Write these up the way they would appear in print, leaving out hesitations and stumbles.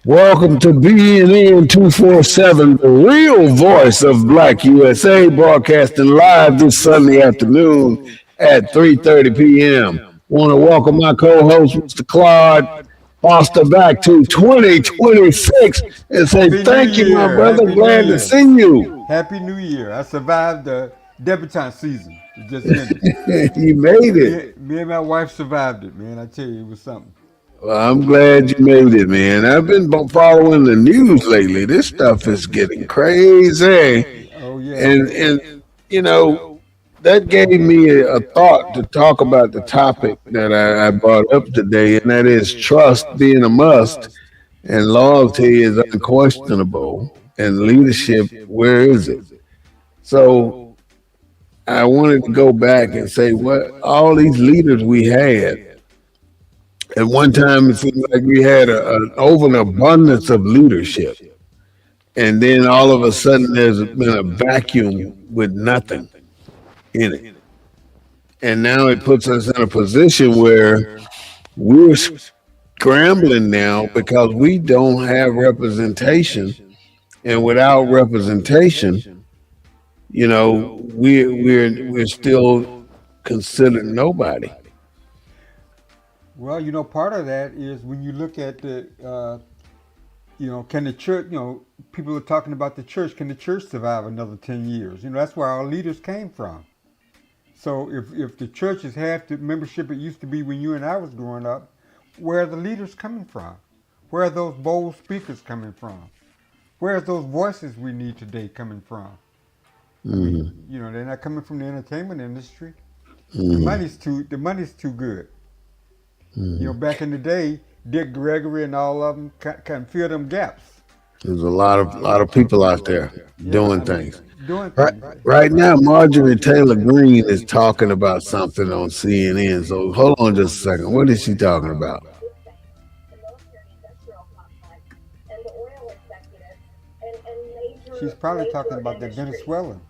Welcome to BNN 247, the real voice of Black USA, broadcasting live this Sunday afternoon at 3:30 p.m. Want to welcome my co-host, Mr. Claude Foster, back to 2026 and say Happy New thank you, my Year! brother. Happy New Glad to Year! see you. Happy New Year! I survived the debutante season. It just ended. You made Me, it. me and my wife survived it, man. I tell you, it was something. Well, I'm glad you made it, man. I've been following the news lately. This stuff is getting crazy. Oh yeah, And you know, that gave me a thought to talk about the topic that I brought up today, and that is trust being a must and loyalty is unquestionable. And leadership, where is it? So I wanted to go back and say what all these leaders we had. At one time, it seemed like we had an over an abundance of leadership. And then all of a sudden, there's been a vacuum with nothing in it. And now it puts us in a position where we're scrambling now because we don't have representation. And without representation, we're still considered nobody. well, part of that is when you look at can the church, people are talking about the church. Can the church survive another 10 years? That's where our leaders came from. So if the church is half the membership it used to be when you and I was growing up, where are the leaders coming from? Where are those bold speakers coming from? Where are those voices we need today coming from? I mean, Hmm. they're not coming from the entertainment industry. The Hmm. money's too good. Hmm. Back in the day, Dick Gregory and all of them can fill them gaps. There's a lot of people out there Yeah, doing I mean, things. doing Right, things. right now, Marjorie Taylor Greene is talking about something on CNN. So hold on just a second. What is she talking about? She's probably talking about the Venezuelan.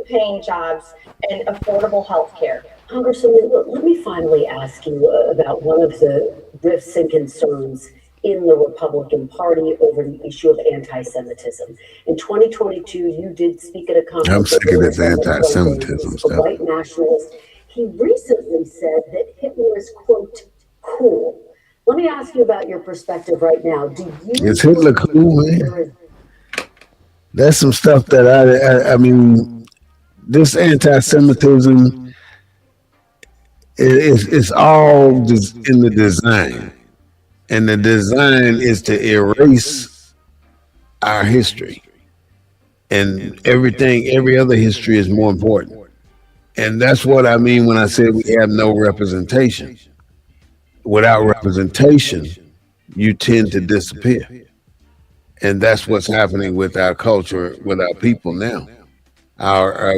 Yeah. Let me finally ask you about one of the rifts and concerns in the Republican Party over the issue of anti Semitism. In 2022, you did speak at a I'm conference where sick of this President Trump anti-Semitism is a stuff. white nationalist. He recently said that Hitler is, quote, cool. Let me ask you about your perspective right now. Do you Is Hitler cool, believe there man? is That's some stuff that I mean, this anti-Semitism is all just in the design, and the design is to erase our history, and every other history is more important. And that's what I mean when I say we have no representation. Without representation, you tend to disappear. And that's what's happening with our culture, with our people now.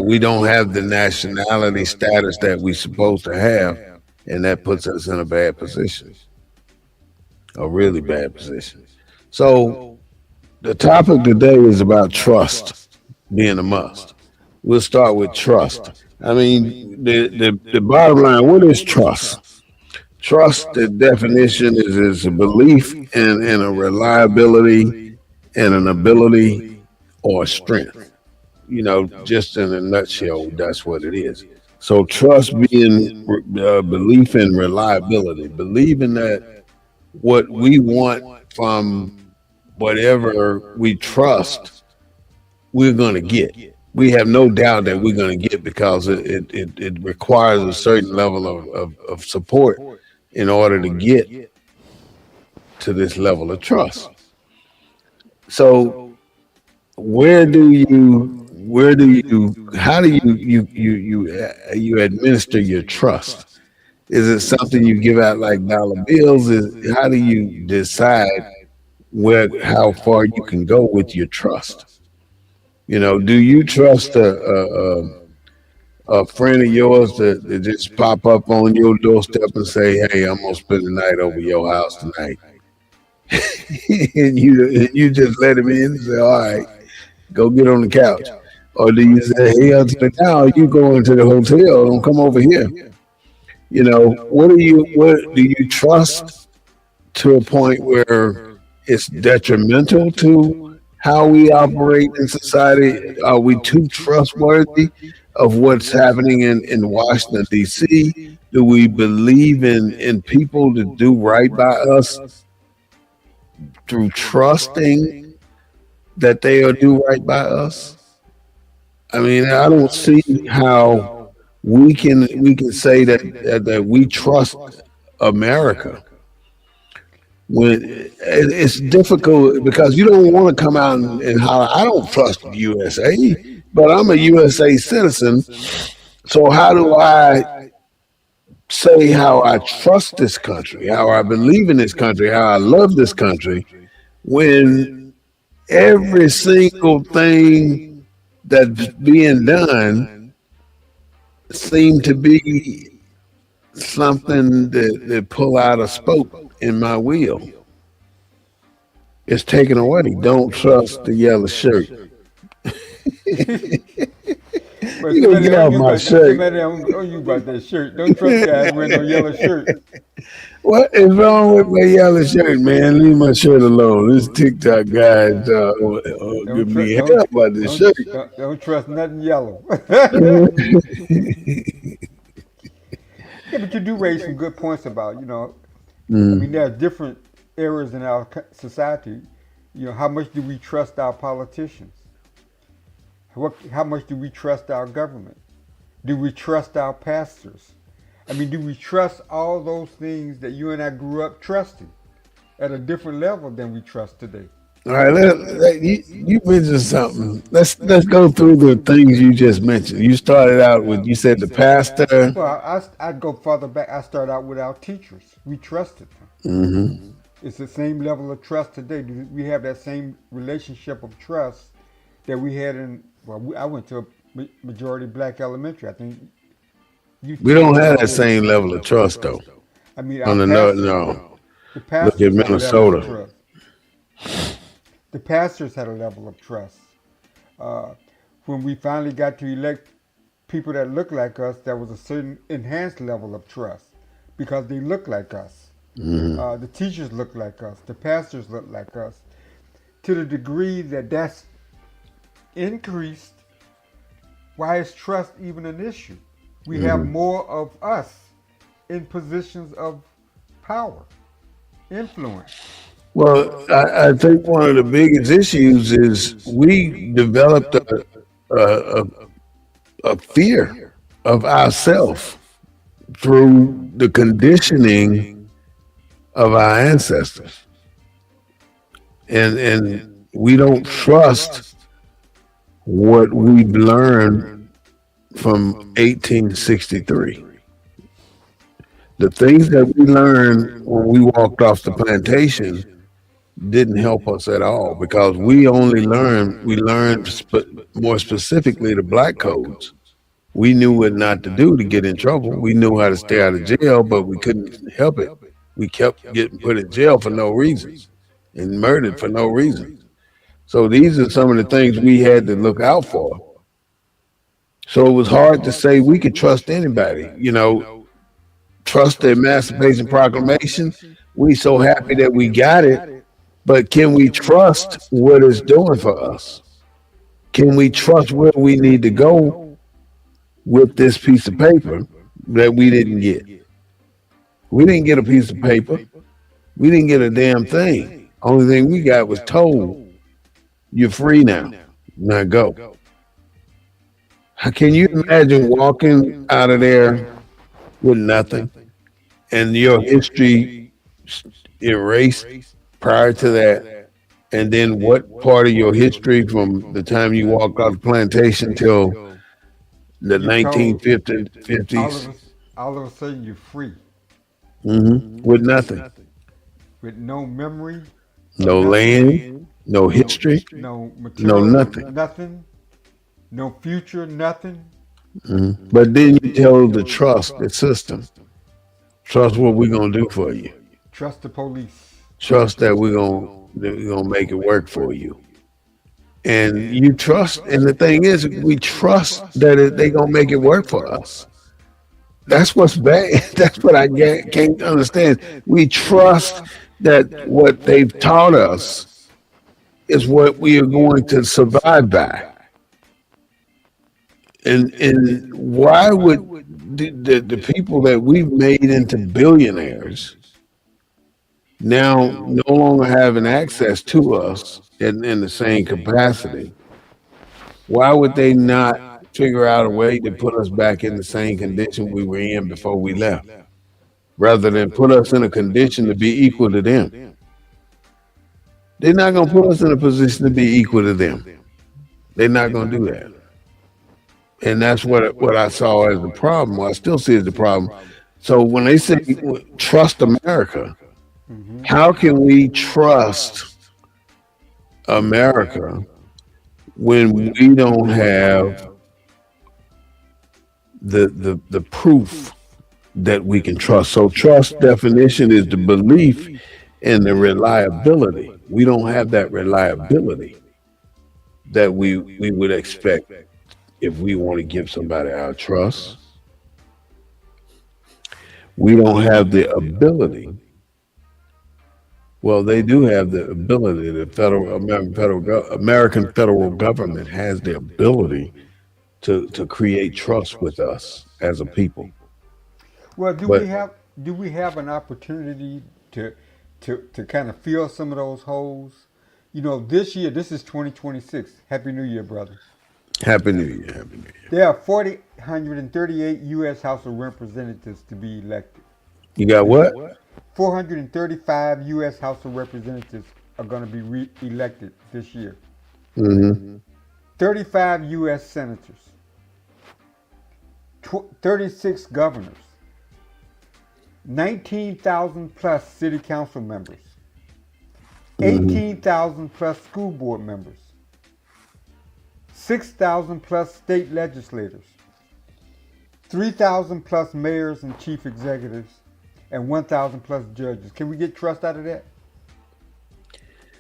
We don't have the nationality status that we're supposed to have, and that puts us in a bad position, a really bad position. So the topic today is about trust being a must. We'll start with trust. I mean, the bottom line, what is trust? Trust, the definition is a belief in a reliability and an ability or strength. Just in a nutshell, that's what it is. So trust being belief in reliability, believing that what we want from whatever we trust, we're going to get. We have no doubt that we're going to get because it requires a certain level of support in order to get to this level of trust. So how do you administer your trust? Is it something you give out like dollar bills? How do you decide how far you can go with your trust? Do you trust a friend of yours that just pop up on your doorstep and say, "Hey, I'm gonna spend the night over your house tonight," and you just let him in and say, "All right, go get on the couch," or do you say, "Hey, I'll take it now. You go into the hotel. Don't come over here." What do you trust to a point where it's detrimental to how we operate in society? Are we too trustworthy of what's happening in Washington D.C.? Do we believe in people to do right by us through trusting that they'll do right by us? I mean, I don't see how we can say that we trust America when it's difficult because you don't want to come out and holler, I don't trust the USA, but I'm a USA citizen. So how do I say how I trust this country, how I believe in this country, how I love this country, when every single thing that's being done seem to be something that pull out a spoke in my wheel? It's taken away. Don't trust the yellow shirt. But You gonna somebody get on off you my about shirt. on you about that shirt. Don't trust guys wearing no yellow shirt. What is wrong with my yellow shirt, man? Leave my shirt alone. This TikTok guy Don't give me trust hell about this shirt. don't trust nothing yellow. Yeah, but you do raise some good points about I mean, Mm. there are different eras in our society. How much do we trust our politicians? How much do we trust our government? Do we trust our pastors? I mean, do we trust all those things that you and I grew up trusting at a different level than we trust today? All right, you mentioned something. Let's go through the things you just mentioned. You started out with you said the pastor. Well, I'd go farther back. I start out with our teachers. We trusted them. Hmm. It's the same level of trust today. Do we have that same relationship of trust that we had I went to a majority black elementary. I think you We too don't went have that to. same level of trust though. I mean, our On the no, pastors, no. the Look at pastors had a level of Minnesota. trust. The pastors had a level of trust. Uh, when we finally got to elect people that looked like us, there was a certain enhanced level of trust because they looked like us. Hmm. The teachers looked like us. The pastors looked like us. To the degree that that's increased, why is trust even an issue? We have Hmm. more of us in positions of power, influence. Well, I think one of the biggest issues is we developed a, a, a fear of ourselves through the conditioning of our ancestors, and we don't trust what we've learned from 1863. The things that we learned when we walked off the plantation didn't help us at all because we learned more specifically the black codes. We knew what not to do to get in trouble. We knew how to stay out of jail, but we couldn't help it. We kept getting put in jail for no reason and murdered for no reason. So these are some of the things we had to look out for. So it was hard to say we could trust anybody. Trust the Emancipation Proclamation. We so happy that we got it, but can we trust what it's doing for us? Can we trust where we need to go with this piece of paper that we didn't get? We didn't get a piece of paper. We didn't get a damn thing. Only thing we got was told, you're free now. Now go. Can you imagine walking out of there with nothing and your history erased prior to that? And then what part of your history from the time you walked off the plantation till the You're told 1950s? all of a sudden you're free With nothing. with no memory of No nothing, land, no no history, no no material, nothing. nothing, no future, nothing. But then you tell the trust the system. Trust what we're gonna do for you. Trust the police. Trust that we're gonna make it work for you. And you trust. And the thing is, we trust that they gonna make it work for us. That's what's bad. That's what can't understand. We trust that what they've taught us is what we are going to survive by. And why would the people that we've made into billionaires now no longer having access to us in the same capacity? Why would they not figure out a way to put us back in the same condition we were in before we left, rather than put us in a condition to be equal to them? They're not going to put us in a position to be equal to them. They're not going to do that. And that's what I saw as the problem. Well, I still see as the problem. So when they say trust America, how can we trust America when we don't have the proof that we can trust? So trust definition is the belief and the reliability. We don't have that reliability that we would expect if we want to give somebody our trust. We don't have the ability. Well, they do have the ability. The American federal government has the ability to create trust with us as a people. Well, But do we have an opportunity to kind of fill some of those holes? You know, this year, this is 2026. Happy New Year, brother. Happy New Year, Happy New Year. There are 438 U.S. House of Representatives to be elected You got this what? year. 435 U.S. House of Representatives are going to be elected this year. Hmm. 35 U.S. senators, 36 governors, 19,000 plus city council members, Hmm. 18,000 plus school board members, 6,000 plus state legislators, 3,000 plus mayors and chief executives, and 1,000 plus judges. Can we get trust out of that?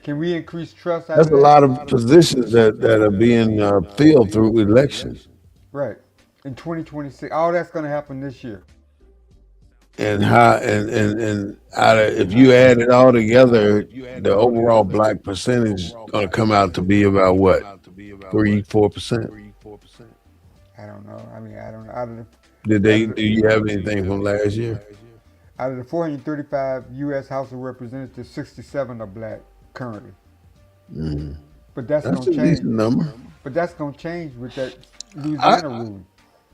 Can we increase trust out That's of a that? lot of positions that are being filled through election. Right. In 2026, all that's going to happen this year. And how and out of, if you add it all together, the overall black percentage is going to come out to be about what, 3-4%. I don't know. I mean, I don't know. Out of the Did out they? of the Do you have anything from last year? out of the 435 U.S. House of Representatives, 67 are black currently. Mm. But that's That's going a to change. decent number. But that's going to change with that I, Louisiana ruling.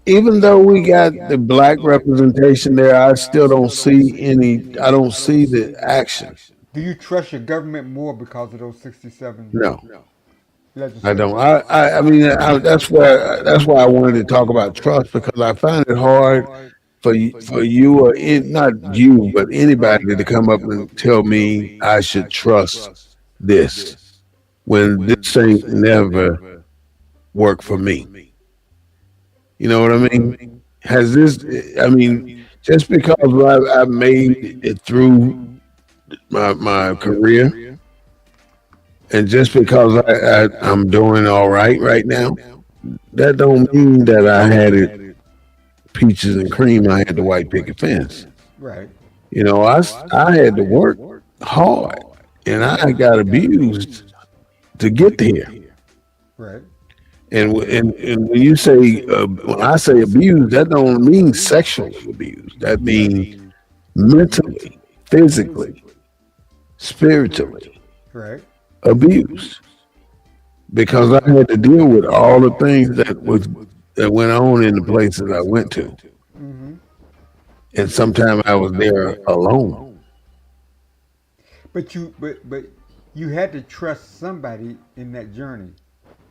even though we got the black representation there, I still don't see any. I don't see the action. Do you trust your government more because of those 67 No, I legislators? don't. I mean, that's why I wanted to talk about trust, because I find it hard for you or not you, but anybody to come up and tell me I should trust this when this ain't never worked for me. You know what I mean? Has this? I mean, just because I've made it through my career, and just because I'm doing all right now, that don't mean that I had it peaches and cream. I had the white picket fence. Right. You know, I had to work hard, and I got abused to get here. Right. And when you say when I say abused, that don't mean sexually abused. That means mentally, physically, spiritually Right. abused, because I had to deal with all the things that went on in the places I went to, Hmm. and sometimes I was there alone. But you had to trust somebody in that journey.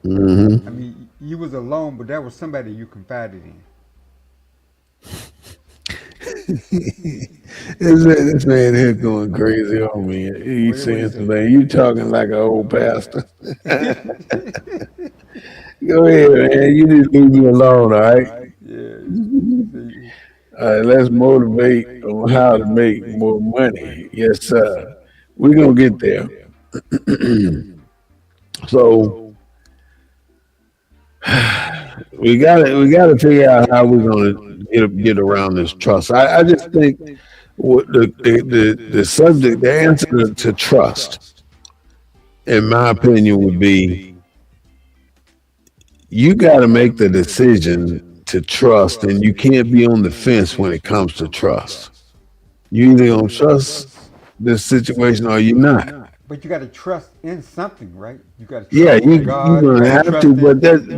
I Hmm. mean, you was alone, but that was somebody you confided in. This man here going crazy on me. He's What do you saying say? something. You talking like an old pastor. Go ahead, man. You need to leave me alone, all right? Yeah. See, All right, let's motivate on how to make more money. Yes, sir. We're gonna get there. So we gotta figure out how we're gonna get around this trust. I just think what the subject, the answer to trust, in my opinion, would be you got to make the decision to trust, and you can't be on the fence when it comes to trust. You either gonna trust this situation or you're not. but you got to trust in something, right? You got to Yeah, trust in you're God. You gonna got to have to, trust in.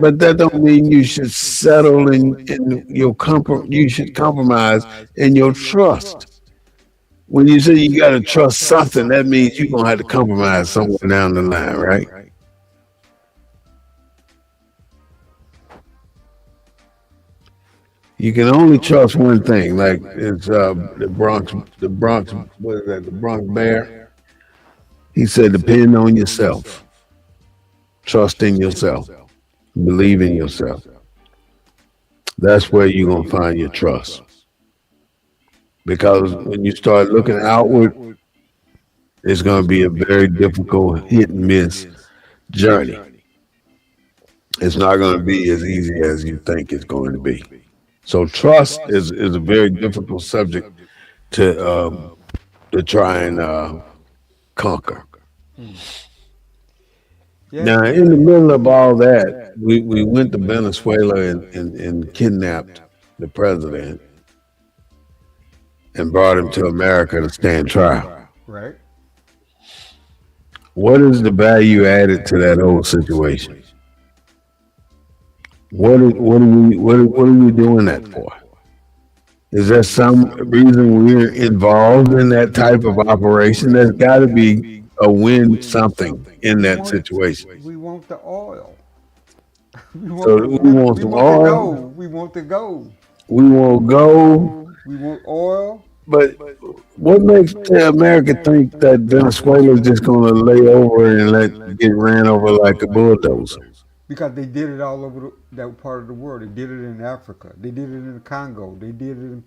but that don't mean you should settle in your you should compromise in your trust. When you say you gotta trust something, that means you're gonna have to compromise somewhere down the line, right? You can only trust one thing. Like it's the Bronx, what is that? The Bronx Bear. He said, depend on yourself, trust in yourself, believe in yourself. That's where you're gonna find your trust. Because when you start looking outward, it's gonna be a very difficult hit and miss journey. It's not gonna be as easy as you think it's going to be. So trust is a very difficult subject to to try and conquer. Hmm. Now, Yeah. in the middle of all that, we went to Venezuela and kidnapped the president and brought him to America to stand trial. Right. What is the value added to that whole situation? What are we doing that for? Is there some reason we're involved in that type of operation? There's got to be a win something in We that want situation. we want the oil. So we want We some want the oil. gold. We want the gold. We want gold. We want oil But what makes America think that Venezuela is just going to lay over and let get ran over like a bulldozer? because they did it all over that part of the world. They did it in Africa. They did it in the Congo. They did it in.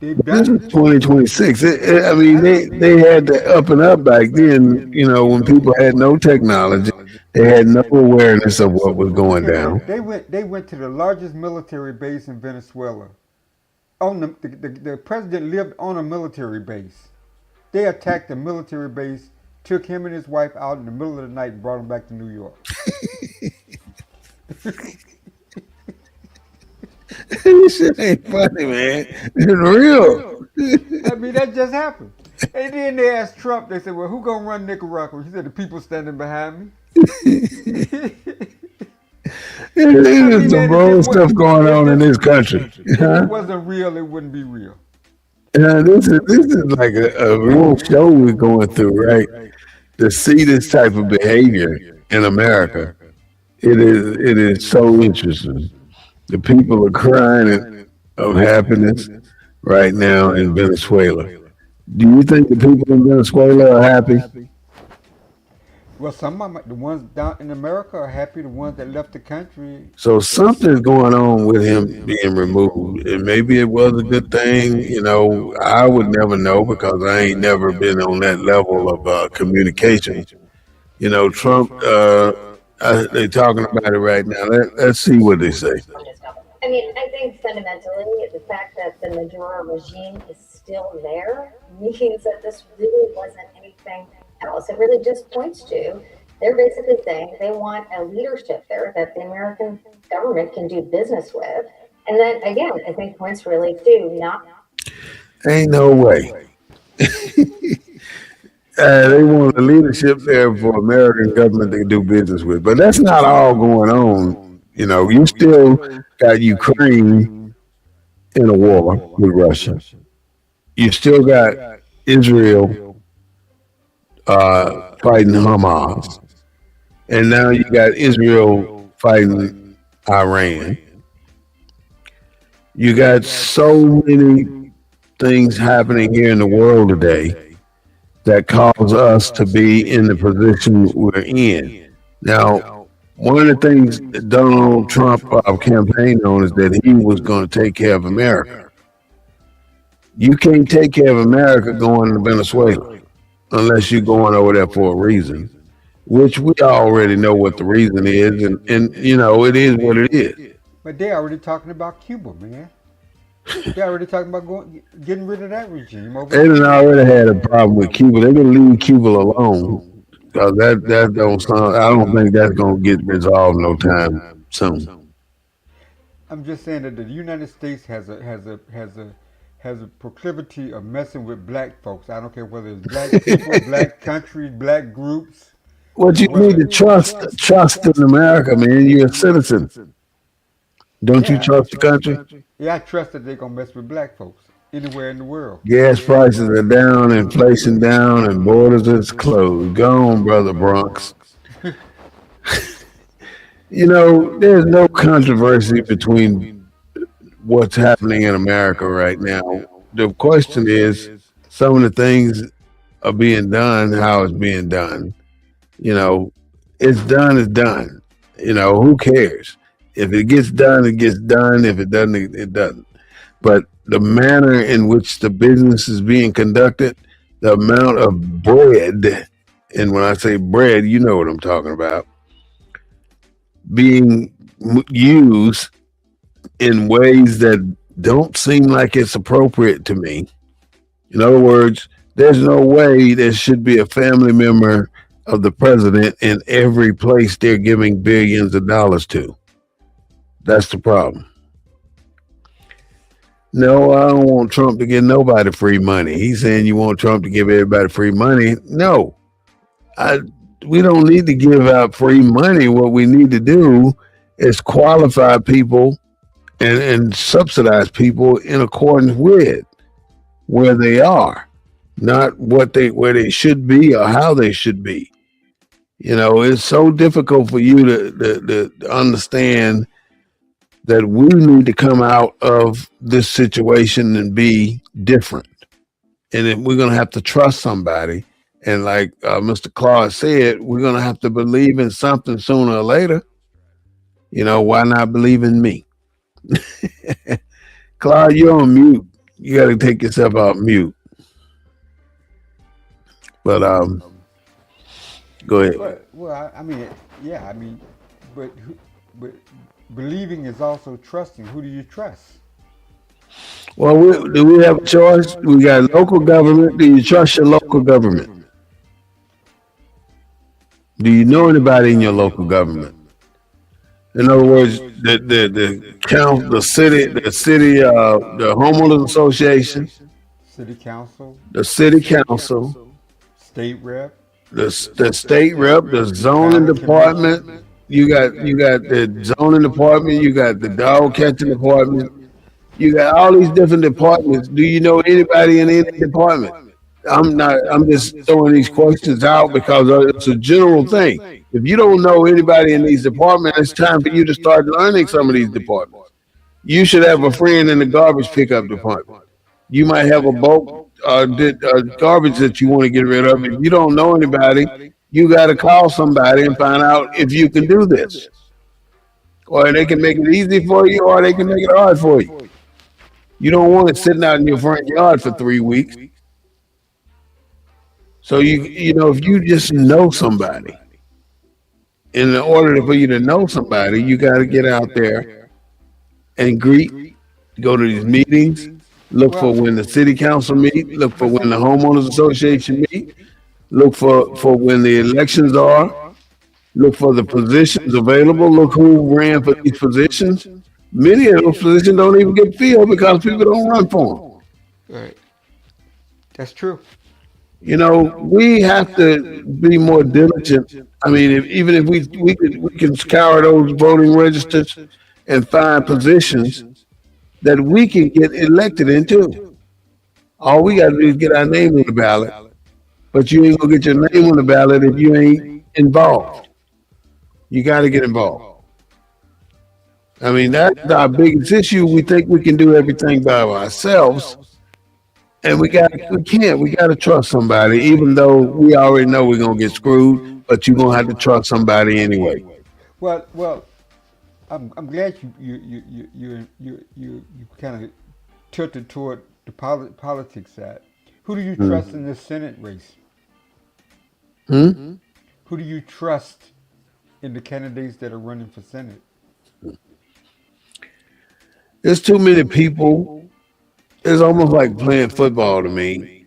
They've This done is it. 2026. I mean, they had the up and up back then. You know, when people had no technology, they had no awareness of what was going Okay, down. they went to the largest military base in Venezuela. On the president lived on a military base. They attacked the military base, took him and his wife out in the middle of the night, and brought him back to New York. This shit ain't funny, man. It's real. I mean, that just happened. And then they asked Trump. They said, "Well, who gonna run Nicaragua?" He said, "The people standing behind me." I There's mean, some man, wrong stuff going on in this country. if it Huh? wasn't real, it wouldn't be real. This is like a real show we're going through, right? To see this type of behavior in America, it is so interesting. The people are crying of happiness right now in Venezuela. Do you think the people in Venezuela are happy? Well, some of them, the ones down in America, are happy. The ones that left the country, So something's going on with him being removed. And maybe it was a good thing. You know, I would never know because I ain't never been on that level of communication. You know, Trump, they're talking about it right now. Let's see what they say. I mean, I think fundamentally the fact that the Maduro regime is still there means that this really wasn't anything else. It really just points to they're basically saying they want a leadership there that the American government can do business with. And then again, I think points really to not. Ain't no way. They want a leadership there for American government to do business with. But that's not all going on. You know, you still got Ukraine in a war with Russia. You still got Israel fighting Hamas. And now you got Israel fighting Iran. You got so many things happening here in the world today that cause us to be in the position we're in. Now, One of the things Donald Trump campaigned on is that he was going to take care of America. You can't take care of America going to Venezuela unless you're going over there for a reason, which we already know what the reason is, and it is what it is. But they already talking about Cuba, man. They already talking about getting rid of that regime over They in done Cuba. already had a problem with Cuba. They're gonna leave Cuba alone because that don't sound. I don't think that's gonna get resolved no time soon. I'm just saying that the United States has a proclivity of messing with black folks. I don't care whether it's black people, black countries, black groups, What or you need whether. to trust in America, man. You're a citizen. Don't you Yeah, trust the country? yeah, I trust that they're gonna mess with black folks anywhere in the world. Gas prices are down, inflation down, and borders is closed. Go on, brother Bronx. There's no controversy between what's happening in America right now. The question is, some of the things are being done, how it's being done. You know, it's done, it's done. Who cares? If it gets done, it gets done. If it doesn't, it doesn't. But the manner in which the business is being conducted, the amount of bread, and when I say bread, you know what I'm talking about, being used in ways that don't seem like it's appropriate to me. In other words, there's no way there should be a family member of the president in every place they're giving billions of dollars to. That's the problem. No, I don't want Trump to give nobody free money. He's saying you want Trump to give everybody free money. No, I, we don't need to give out free money. What we need to do is qualify people and subsidize people in accordance with where they are, not where they should be or how they should be. It's so difficult for you to understand that we need to come out of this situation and be different. And then we're going to have to trust somebody. And like Mr. Claus said, we're going to have to believe in something sooner or later. Why not believe in me? Claude, you're on mute. You got to take yourself out mute. But go ahead. Well, I mean, yeah, I mean, but but believing is also trusting. Who do you trust? Well, do we have a choice? We got local government. Do you trust your local government? Do you know anybody in your local government? In other words, the homeowners association, City council, the city council, state rep, the state rep, the zoning county department. commission. You got the zoning department. You got the dog catching department. You got all these different departments. Do you know anybody in any department? I'm not. I'm just throwing these questions out because it's a general thing. If you don't know anybody in these departments, it's time for you to start learning some of these departments. You should have a friend in the garbage pickup department. You might have a bulk garbage that you want to get rid of. If you don't know anybody, you got to call somebody and find out if you can do this. Or they can make it easy for you, or they can make it hard for you. You don't want it sitting out in your front yard for 3 weeks. So if you just know somebody, in order for you to know somebody, you got to get out there and greet, go to these meetings, look for Well, when the city council meet, look for but when see, the homeowners association meet, look for when the elections are, look for the positions available, look who ran for these positions. Many of those positions don't even get filled because people don't run for them. right, that's true. We have to be more diligent. I mean, even if we can scour those voting registers and find positions that we can get elected into. All we got to do is get our name on the ballot. But you ain't gonna get your name on the ballot if you ain't involved. You got to get involved. I mean, that's our biggest issue. We think we can do everything by ourselves, and we can't. We got to trust somebody, even though we already know we're gonna get screwed. But you're gonna have to trust somebody anyway. Well, I'm glad you kind of tilted toward the politics side. Who do you trust in Mm. this Senate race? Hmm? Who do you trust in the candidates that are running for Senate? There's too many people. It's almost like playing football to me.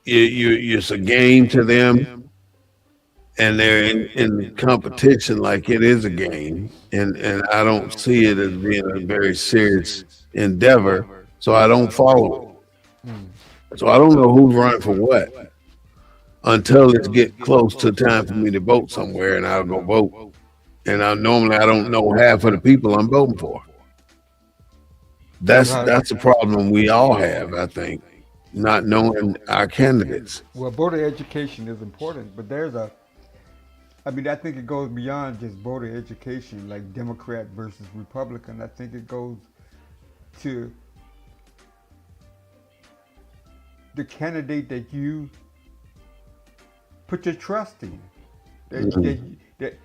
It's a game to them, and they're in competition like it is a game, and I don't see it as being a very serious endeavor, so I don't follow it. Mm. So I don't know who's running for what until it get close to time for me to vote somewhere, and I'll go vote. And I don't know half of the people I'm voting for. Well, That's a problem we all have, I think, not knowing our candidates. well, voter education is important, but I mean, I think it goes beyond just voter education, like Democrat versus Republican. I think it goes to the candidate that you put your trust in. Mhm. That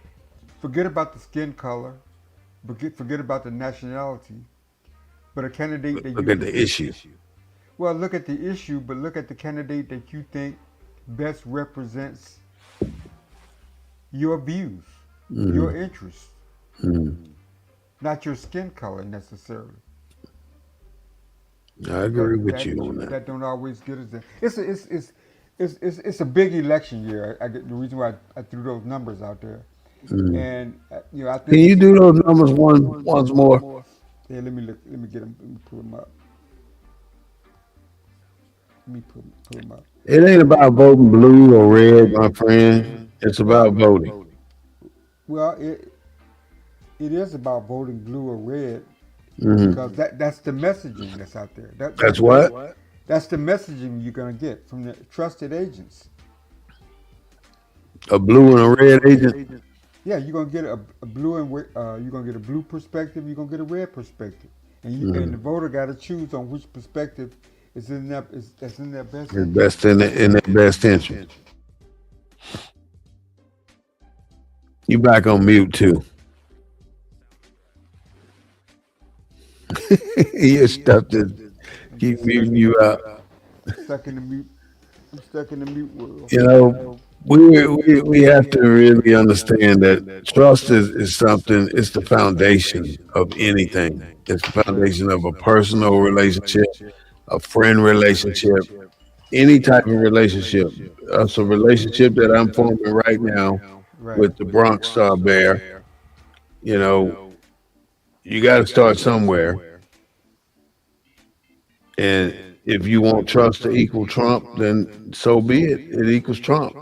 forget about the skin color, forget about the nationality, but a candidate that Look you at can the say, issue. well, look at the issue, but look at the candidate that you think best represents your views, your Hmm. interests, Hmm. not your skin color necessarily. I But agree with you on that. that don't always get us there. It's a big election year. I get the reason why I threw those numbers out there, Hmm. and I Can think you it's. do those numbers once more? Yeah, let me look. Let me get them. Let me pull them up. Let me pull them up. It ain't about voting blue or red, my friend. It's about Well, voting. well, it is about voting blue or red Hmm. because that's the messaging that's out there. That's what That's the messaging you're gonna get from the trusted agents. a blue and a red agent. Yeah, you're gonna get a blue you're gonna get a blue perspective. You're gonna get a red perspective, and the Hmm. voter got to choose on which perspective that's in their best It's interest. best in their best interest. You back on mute too. Your stuff just I'm keep just muting you out. stuck in the mute. I'm stuck in the mute world. You know, we have to really understand that trust is something. It's the foundation of anything. It's the Right. foundation of a personal relationship, a friend relationship, any type of relationship. It's a relationship that I'm forming right now Right. with the Bronx Star Bear. You know, you got to start somewhere, and if you want trust to equal Trump, then so be it. It equals Trump.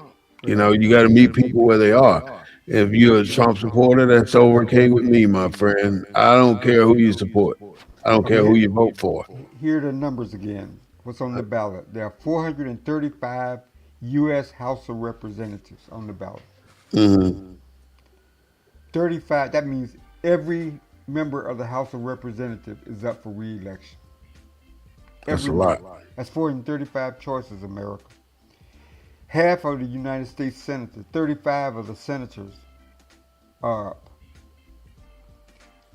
You Right. know, you got to meet people where they are. If you're a Trump supporter, that's okay with me, my friend. I don't care who you support. I don't care Okay. who you vote for. Here are the numbers again. What's on the ballot? There are 435 U.S. House of Representatives on the ballot. Hmm. 35. That means every member of the House of Representatives is up for re-election. That's Every a member. lot. That's 435 choices, America. Half of the United States senators, 35 of the senators are up.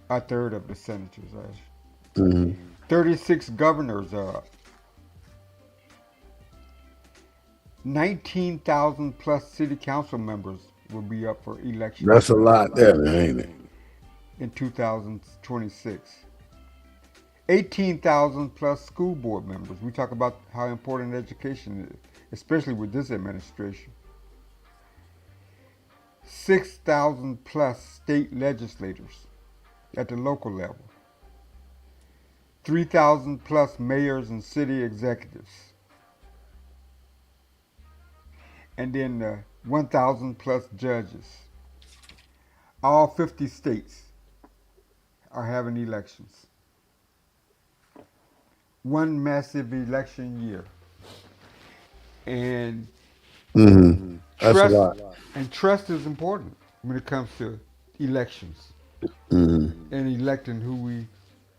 A third of the senators, actually. Hmm. 36 governors are up. 19,000 plus city council members will be up for election That's a lot there, ain't it? in 2026. 18,000 plus school board members. We talk about how important education is, especially with this administration. 6,000 plus state legislators at the local level. 3,000 plus mayors and city executives. And then 1,000 plus judges. All 50 states are having elections. One massive election year. And Hmm. That's a trust lot. and trust is important when it comes to elections Hmm. and electing who we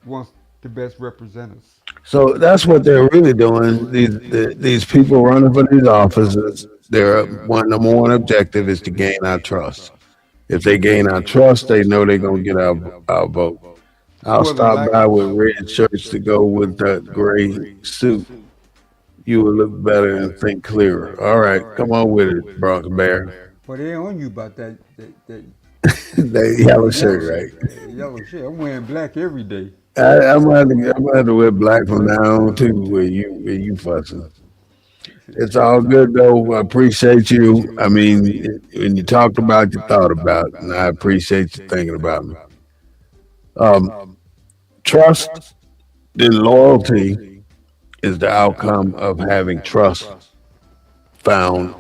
want to best represent us. So that's what they're really doing. These people running for these offices, their one number one objective is to gain our trust. If they gain our trust, they know they're gonna get our vote. I'll More than stop likely. by with red shirts to go with that gray suit. You will look better and think clearer. All right, come on with it, Bronx Bear. But they on you about that That yellow shirt, right? yellow shit. I'm wearing black every day. I'm gonna have to wear black from now on too. Where you fussing? It's all good though. I appreciate you. I mean, when you talked about, you thought about, and I appreciate you thinking about me. Um, Trust and loyalty is the outcome of having trust found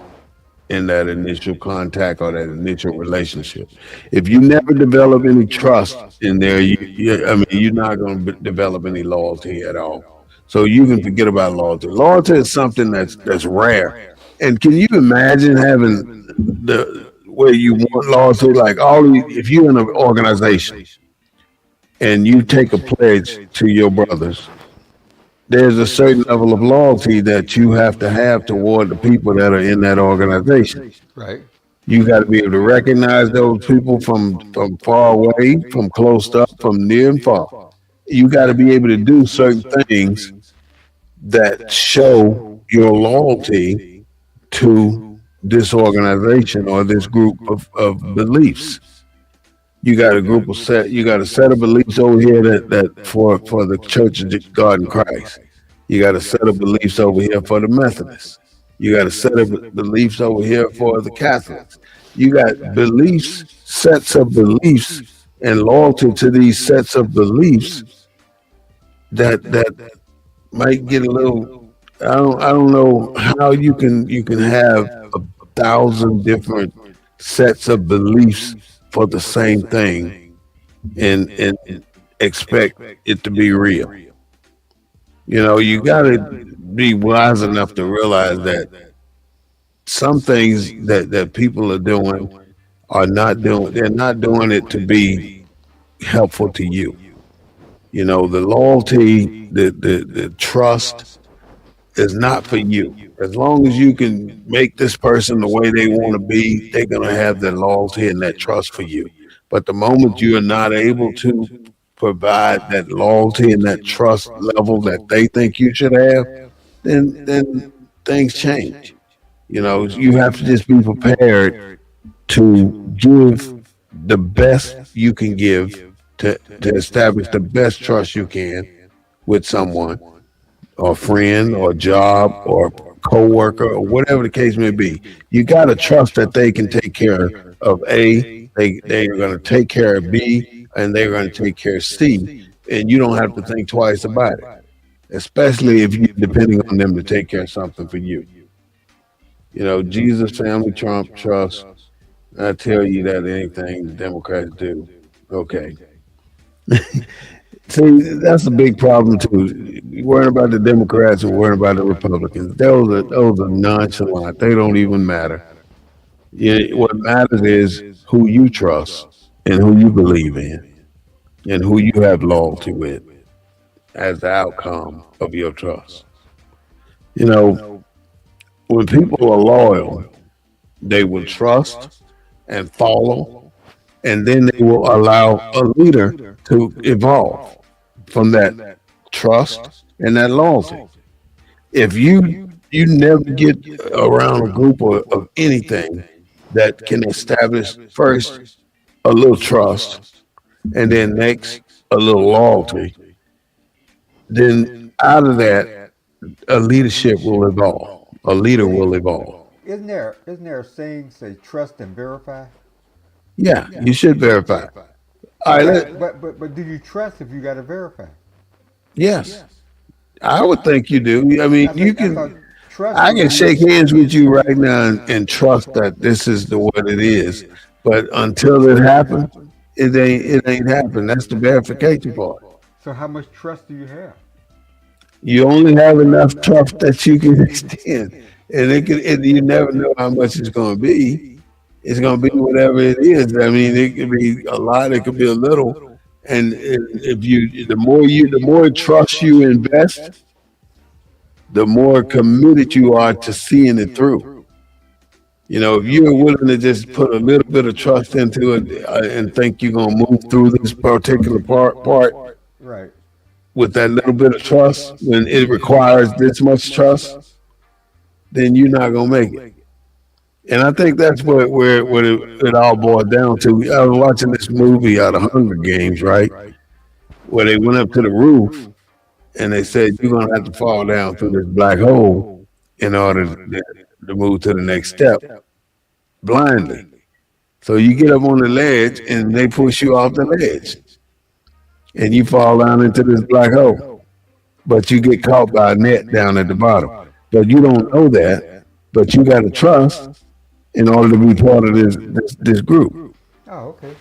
in that initial contact or that initial relationship. If you never develop any trust in there, I mean, you're not going to develop any loyalty at all. So you can forget about loyalty. Loyalty is something that's rare. And can you imagine having the where you want loyalty? Like if you're in an organization and you take a pledge to your brothers, there's a certain level of loyalty that you have toward the people that are in that organization. Right. You got to be able to recognize those people from far away, from close up, from near and far. You got to be able to do certain things that show your loyalty to this organization or this group of beliefs. You got a set of beliefs over here that for the Church of God in Christ. You got a set of beliefs over here for the Methodists. You got a set of beliefs over here for the Catholics. You got sets of beliefs, and loyalty to these sets of beliefs that might get a little. I don't know how you can have 1,000 different sets of beliefs for the same thing and expect it to be real. You know, you got to be wise enough to realize that some things that people are doing are not doing. They're not doing it to be helpful to you. You know, the loyalty, the trust is not for you. As long as you can make this person the way they want to be, they're gonna have that loyalty and that trust for you. But the moment you are not able to provide that loyalty and that trust level that they think you should have, then things change. You know, you have to just be prepared to give the best you can give to establish the best trust you can with someone or friend or job or coworker or whatever the case may be. You got to trust that they can take care of A, they are going to take care of B, and they're going to take care of C, and you don't have to think twice about it, especially if you're depending on them to take care of something for you. You know, Jesus, family, Trump, trust. I tell you that anything Democrats do, okay. See, that's a big problem too. Worrying about the Democrats and worrying about the Republicans. Those are nonchalant. They don't even matter. What matters is who you trust and who you believe in and who you have loyalty with as the outcome of your trust. You know, when people are loyal, they will trust and follow, and then they will allow a leader to evolve from that trust and that loyalty. If you never get around a group of anything that can establish first a little trust and then next a little loyalty, then out of that a leadership will evolve. A leader will evolve. Isn't there a saying say trust and verify? Yeah, you should verify. All But right, but do you trust if you got to verify? yes, I would think you do. I mean, I thought trust I would can be. shake hands with you right now and trust that this is the what it is. But until it happens, it ain't happened. That's the verification part. So how much trust do you have? You only have enough trust that you can extend, and you never know how much it's going to be. It's going to be whatever it is. I mean, it could be a lot. It could be a little. And if the more trust you invest, the more committed you are to seeing it through. If you're willing to just put a little bit of trust into it and think you're gonna move through this particular part Right. with that little bit of trust when it requires this much trust, then you're not gonna make it. And I think that's what it all boiled down to. I was watching this movie out of Hunger Games, right? Where they went up to the roof and they said you're gonna have to fall down through this black hole in order to move to the next step blindly. So you get up on the ledge and they push you off the ledge and you fall down into this black hole. But you get caught by a net down at the bottom. But you don't know that, but you got to trust in order to be part of this group. Oh, okay.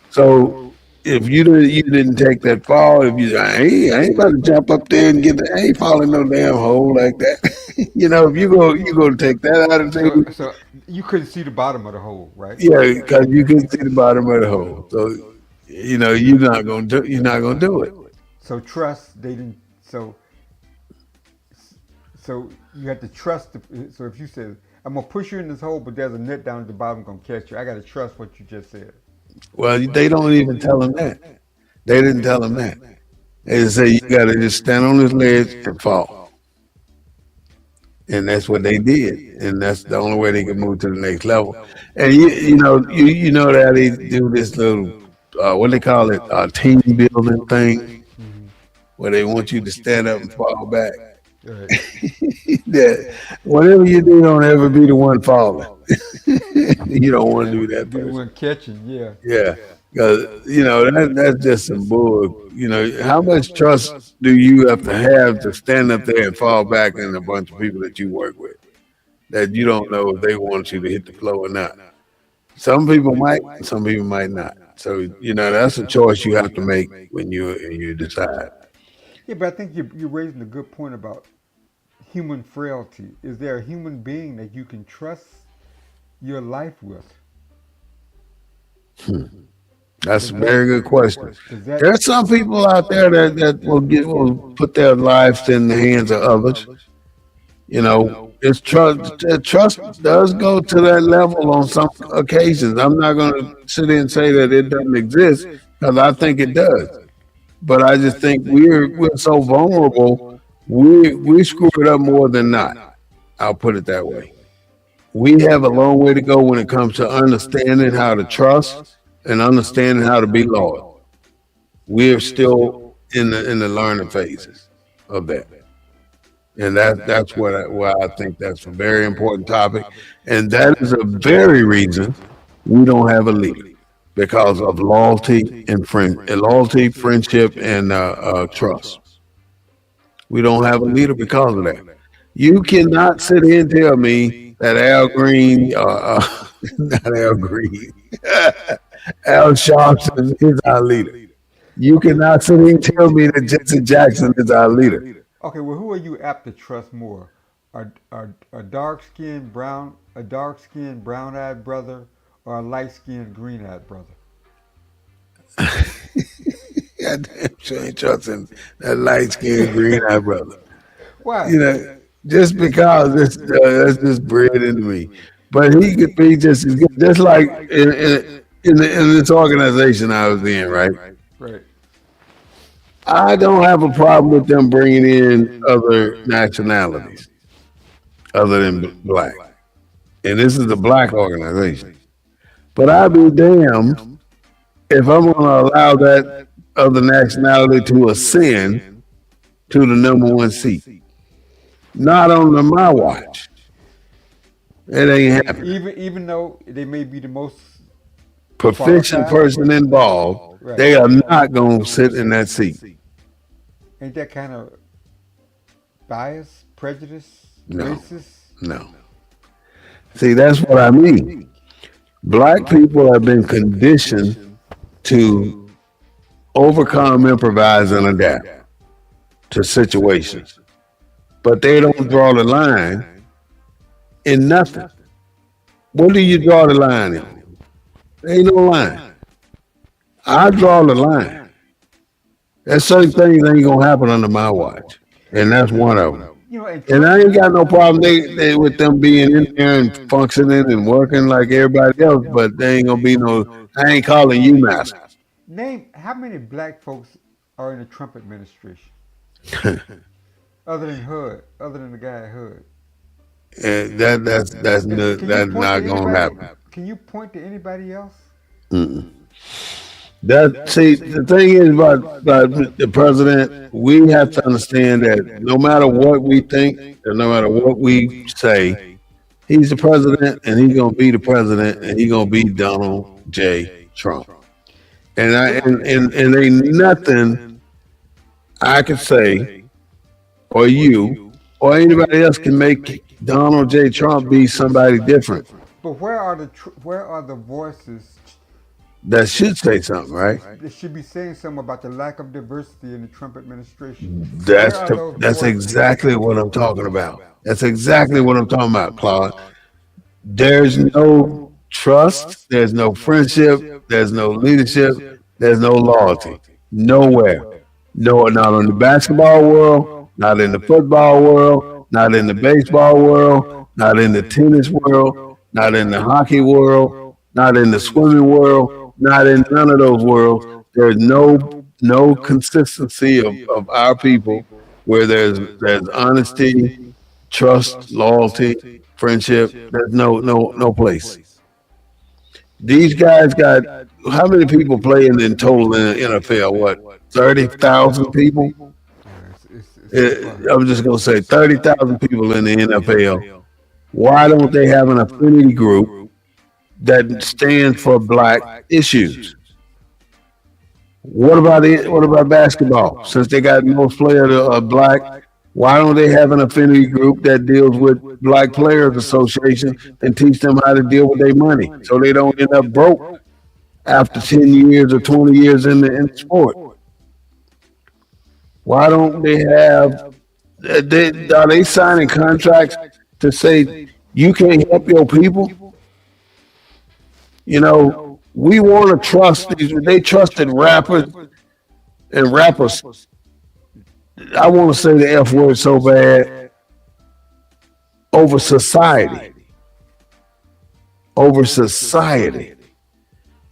So if you didn't take that fall, if I ain't about to jump up there and I ain't falling no damn hole like that. If you go to take that out of So, things, so you couldn't see the bottom of the hole, right? yeah, because you can see the bottom of the hole. So you're not gonna do it. So trust they didn't. So you have to trust. So if you said I'm gonna push you in this hole, but there's a net down at the bottom gonna catch you, I gotta trust what you just said. Well, they don't even tell them that. They didn't tell them that. They just say you got to just stand on this ledge and fall, and that's what they did, and that's the only way they can move to the next level. And you know that they do this little what they call it, team building thing Hmm. where they want you to stand up and fall back. Right. That whatever you do, don't ever be the one falling. You don't want to do that Be the person. one catching. Yeah. Yeah, because that's just some bull. How much trust do you have to stand up there and fall back in a bunch of people that you work with that you don't know if they want you to hit the floor or not? Some people might, some people might not. So that's a choice you have to make when you decide. Yeah, but I think you're raising a good point about human frailty. Is there a human being that you can trust your life with? That's a Does very good question. does that There's some people out there that will put their lives in the hands of others. It's trust. Trust does go to that level on some occasions. I'm not going to sit here and say that it doesn't exist because I think it does. But I just think we're so vulnerable. We screw it up more than not. I'll put it that way. We have a long way to go when it comes to understanding how to trust and understanding how to be loyal. We're still in the learning phases of that. And that's why I think that's a very important topic. And that is a very reason we don't have a leader because of loyalty, friendship, and trust. We don't have a leader because of that. You cannot sit here and tell me that Al Green, not Al Green, Al Sharpton is our leader. You cannot sit here and tell me that Jesse Jackson is our leader. Okay, well, who are you apt to trust more? A dark skinned brown eyed brother, or a light skinned green eyed brother? God damn sure ain't trusting that light skinned green eyed brother. Why? You know, just because that's just bred into me. But he could be just as good, just like in this organization I was in, right? Right. I don't have a problem with them bringing in other nationalities other than black. And this is a black organization. But I'd be damned if I'm going to allow that other nationality to ascend to the number one seat. Not on my watch. It ain't happening. Even though they may be the most Proficient qualified, person involved, right? they are not going to sit in that seat. Ain't that kind of bias, prejudice, No, racist? no. See, that's what I mean. Black people have been conditioned to overcome, improvise, and adapt to situations. But they don't draw the line in nothing. What do you draw the line in? There ain't no line. I draw the line. There's certain things that ain't gonna happen under my watch, and that's one of them. And And Trump. I ain't got no problem they with them being in there and functioning and working like everybody else, but they ain't gonna be no. I ain't calling you master. Name how many black folks are in the Trump administration, other than HUD, other than the guy at HUD. And Can you that's point not to gonna anybody? happen. Can you point to anybody else? Mm-mm. That see the thing is about the president, we have to understand that no matter what we think and no matter what we say, he's the president and he's gonna be the president and he's gonna be Donald J. Trump. And I and ain't nothing I can say or you or anybody else can make Donald J. Trump be somebody different. But where are the voices That should say something, right? that should be saying something about the lack of diversity in the Trump administration? Where are those That's voices? exactly what I'm talking about. That's exactly what I'm talking about, Claude. There's no trust, there's no friendship, there's no leadership, there's no loyalty. Nowhere. No, not in the basketball world, not in the football world, not in the baseball world, not in the tennis world, not in the hockey world, not in the swimming world, not in none of those worlds. There's no consistency of our people where there's honesty, trust, loyalty, friendship. There's no place. These guys got how many people playing in total in the NFL? What 30,000 people? It's I'm just gonna say 30,000 people in the NFL. Why don't they have an affinity group that stands for black issues? What about basketball? Since they got most players black, why don't they have an affinity group that deals with Black Players Association and teach them how to deal with their money so they don't end up broke after 10 years or 20 years in the sport? Why don't they have? Are they signing contracts to say you can't help your people? You know, we want to trust these. They trusted rappers and rappers. I want to say the F word so bad over society, over society,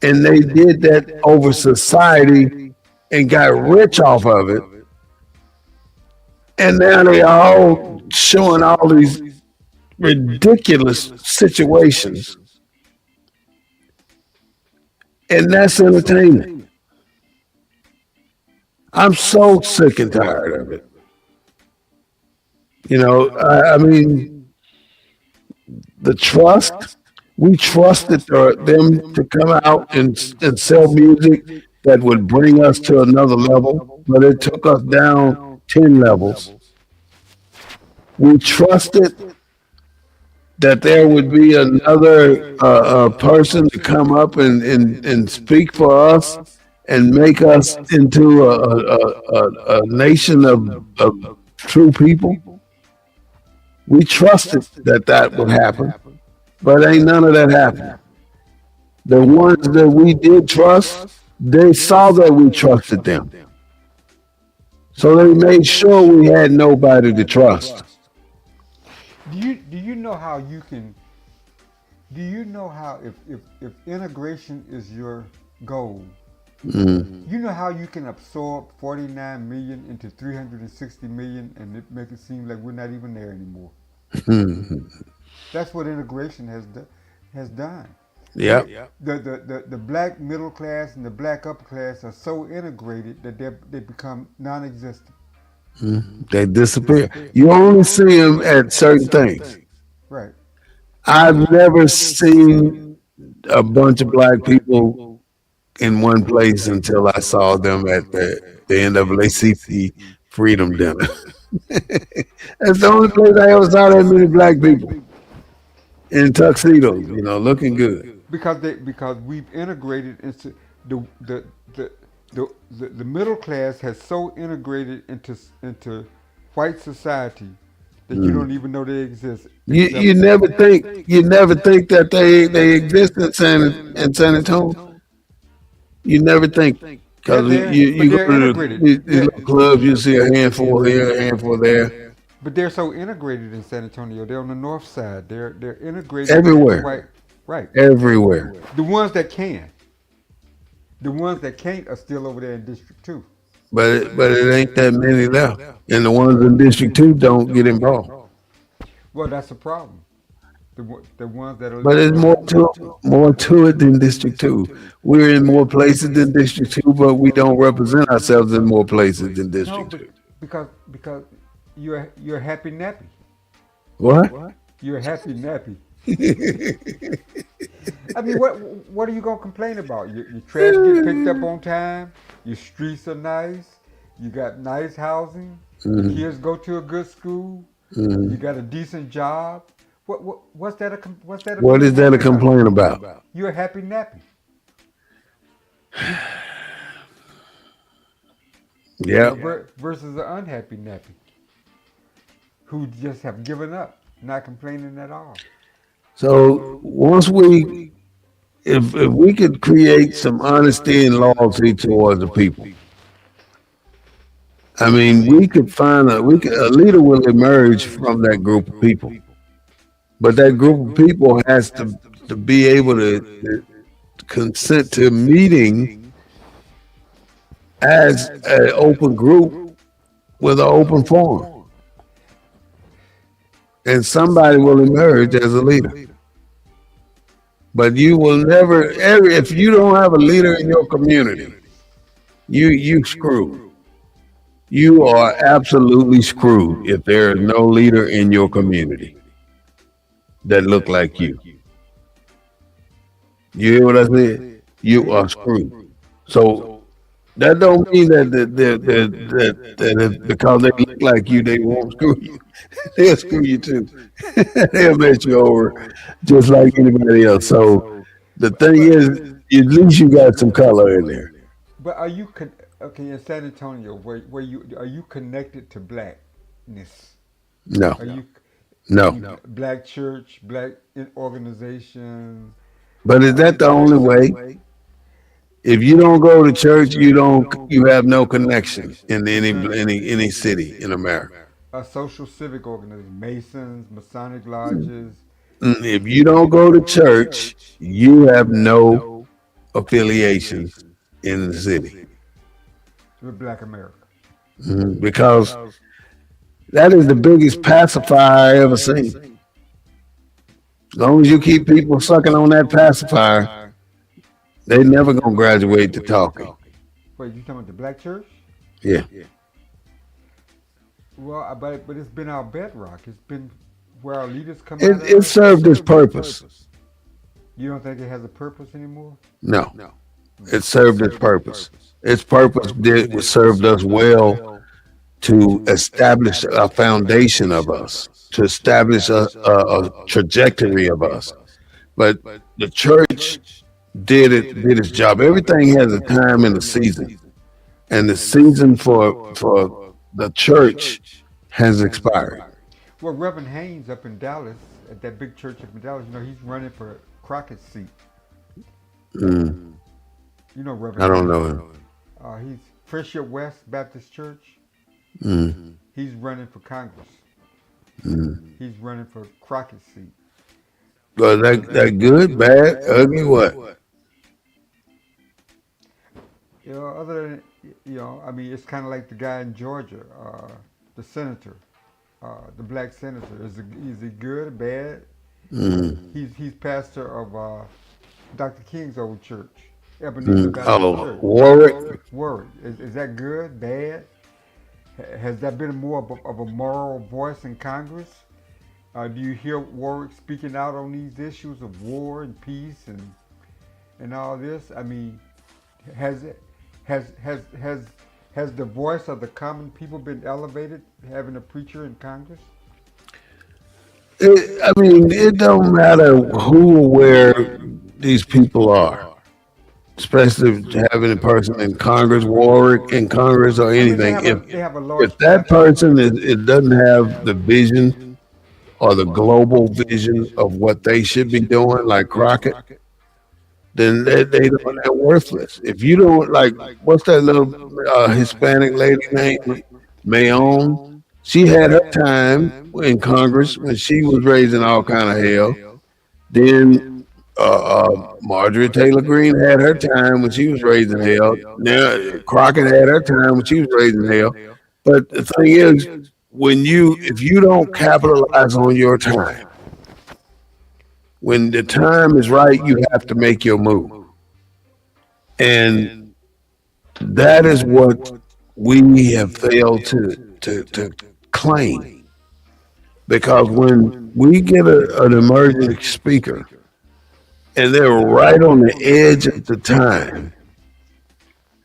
and they did that over society and got rich off of it. And now they are all showing all these ridiculous situations, and that's entertainment. I'm so sick and tired of it. I mean, the trust. We trusted them to come out and sell music that would bring us to another level, but it took us down 10 levels. We trusted that there would be another person to come up and speak for us and make us into a nation of true people. We trusted that would happen, but ain't none of that happened. The ones that we did trust, they saw that we trusted them. So they made sure we had nobody to trust. Do you know how you can? Do you know how if integration is your goal? Mm. You know how you can absorb 49 million into 360 million and make it seem like we're not even there anymore. That's what integration has done. Yep. The black middle class and the black upper class are so integrated that they become non-existent. They disappear. You only see them at certain things. Right. I've never seen a bunch of black people in one place until I saw them at the NAACP Freedom Dinner. That's the only place I ever saw that many black people in tuxedos, looking good. Because we've integrated into the the the the middle class has so integrated into white society that you Mm. don't even know they exist You except you never think that they exist in San Antonio. You never think they're because there, you but you go they're to integrated. these little clubs, you see a handful here, a handful there. But they're so integrated in San Antonio. They're on the north side. They're integrated with the everywhere, white. Right. everywhere. The ones that can. The ones that can't are still over there in District Two. But it ain't that many left, and the ones in District 2 don't get involved. Well, that's a problem. The ones that are But left there's don't. more to it than District 2. We're in more places than District 2, but we don't represent ourselves in more places than No, District but 2. because you're happy nappy. What? You're happy nappy. I mean, what are you gonna complain about? Your trash get picked up on time. Your streets are nice. You got nice housing. Your Mhm, kids go to a good school. You mhm. got a decent job. What's that What being is that happy a about? complaint about? You're happy nappy. Yeah. Versus the unhappy nappy who just have given up, not complaining at all. So once if we could create some honesty and loyalty towards the people, I mean, we could find a leader will emerge from that group of people, but that group of people has to be able to consent to meeting as an open group with an open forum, and somebody will emerge as a leader. But you will never, if you don't have a leader in your community, you screwed. You are absolutely screwed if there is no leader in your community that look like you. You hear what I said? You are screwed. So that don't mean that because they look like you, they won't screw you. They'll screw you too. They'll mess you over just like anybody else. So the thing is, at least you got some color in there. But okay in San Antonio where you are you connected to blackness? No, Are you no. any black church, black organization, But is that the only way? If you don't go to church, you have no connection in any city in America. a social civic organization, Masons, Masonic lodges If you don't go to church, you have no affiliations in the city. with Black America? Because that is the biggest pacifier I ever seen. As long as you keep people sucking on that pacifier, they never gonna graduate to talking. Wait, you talking about the black church? Yeah. Well, but it's been our bedrock. It's been where our leaders come out It of. served its purpose. You don't think it has a purpose anymore? No, it served its purpose. Its purpose did was served us well to establish a foundation of us, to establish a trajectory of us. But the church did its job. Everything has a time and a season, and the season for the church has expired. Well, Reverend Haynes up in Dallas, at that big church up in Dallas, he's running for Crockett's seat. Mm, You know I Reverend don't Haynes. know him. He's Friendship West Baptist Church. Mm, He's running for Congress. mm. He's running for Crockett's seat. But that good, bad, ugly, what? Other than I mean, it's kind of like the guy in Georgia, the senator, the black senator. Is he good or bad? Mm, He's pastor of Dr. King's old church, Ebenezer Baptist oh, Church. Warwick. Word, is that good, bad? Has that been more of a moral voice in Congress? Do you hear Warwick speaking out on these issues of war and peace and all this? I mean, has it has has the voice of the common people been elevated having a preacher in Congress? I mean, it don't matter who or where these people are, especially having a person in Congress, Warwick in Congress, or I mean, anything. they have a If large that platform. person it doesn't have the vision or the global vision of what they should be doing, like Crockett, then they're worthless. If you don't like, what's that little Hispanic lady name? Mayon. She had her time in Congress when she was raising all kind of hell. Then Marjorie Taylor Greene had her time when she was raising hell. Now Crockett had her time when she was raising hell. But the thing is, if you don't capitalize on your time, when the time is right, you have to make your move, and that is what we have failed to claim. Because when we get an emerging speaker and they're right on the edge of the time,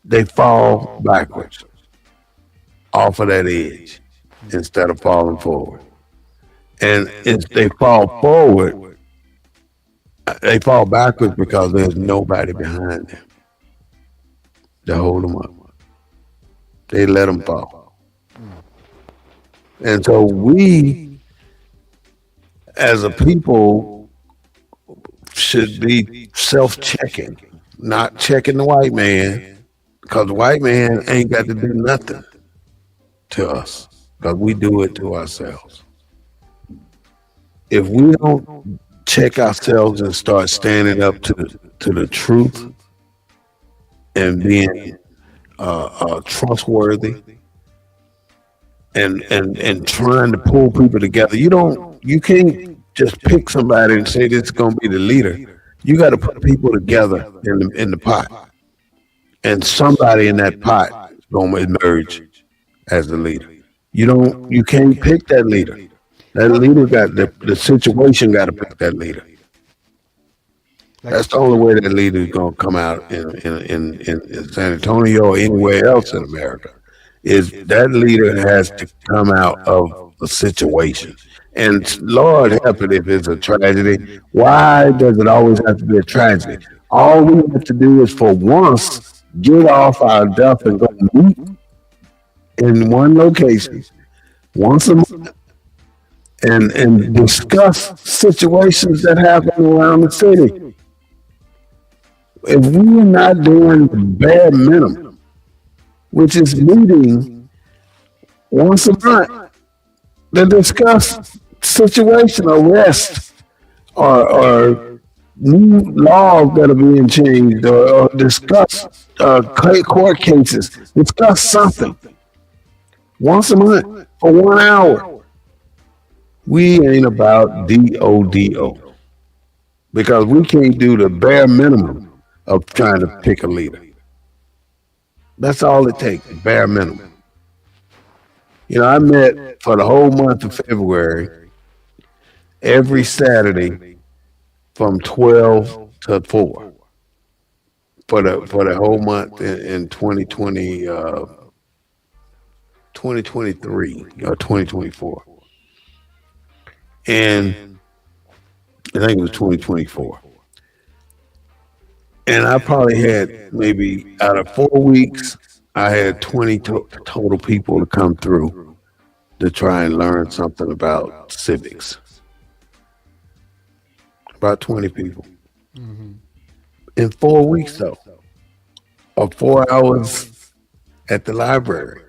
they fall backwards off of that edge instead of falling forward. And if they fall forward, they fall backwards because there's nobody behind them to hold them up. They let them fall. And so we, as a people, should be self-checking, not checking the white man, because the white man ain't got to do nothing to us, because we do it to ourselves. If we don't check ourselves and start standing up to the truth and being trustworthy and trying to pull people together, you can't just pick somebody and say this is going to be the leader. You got to put people together in the pot, and somebody in that pot is going to emerge as the leader. You can't pick that leader. That Well, leader got the situation got to pick that leader. like That's the only way that leader is going to come out in San Antonio or anywhere else in America. Is that leader has to come out of a situation. And Lord help it if it's a tragedy. Why does it always have to be a tragedy? All we have to do is for once get off our duff and go meet in one location once a month and discuss situations that happen around the city. If we're not doing the bare minimum, which is meeting once a month to discuss situation, arrest, or new laws that are being changed, or discuss court cases, discuss something once a month for 1 hour. We ain't about DODO because we can't do the bare minimum of trying to pick a leader. That's all it takes, bare minimum. I met for the whole month of February every Saturday from 12 to 4 for the whole month in 2023 or 2024. And I think it was 2024. And I probably had maybe out of 4 weeks, I had 20 total people to come through to try and learn something about civics. About 20 people in 4 weeks, though, or 4 hours at the library,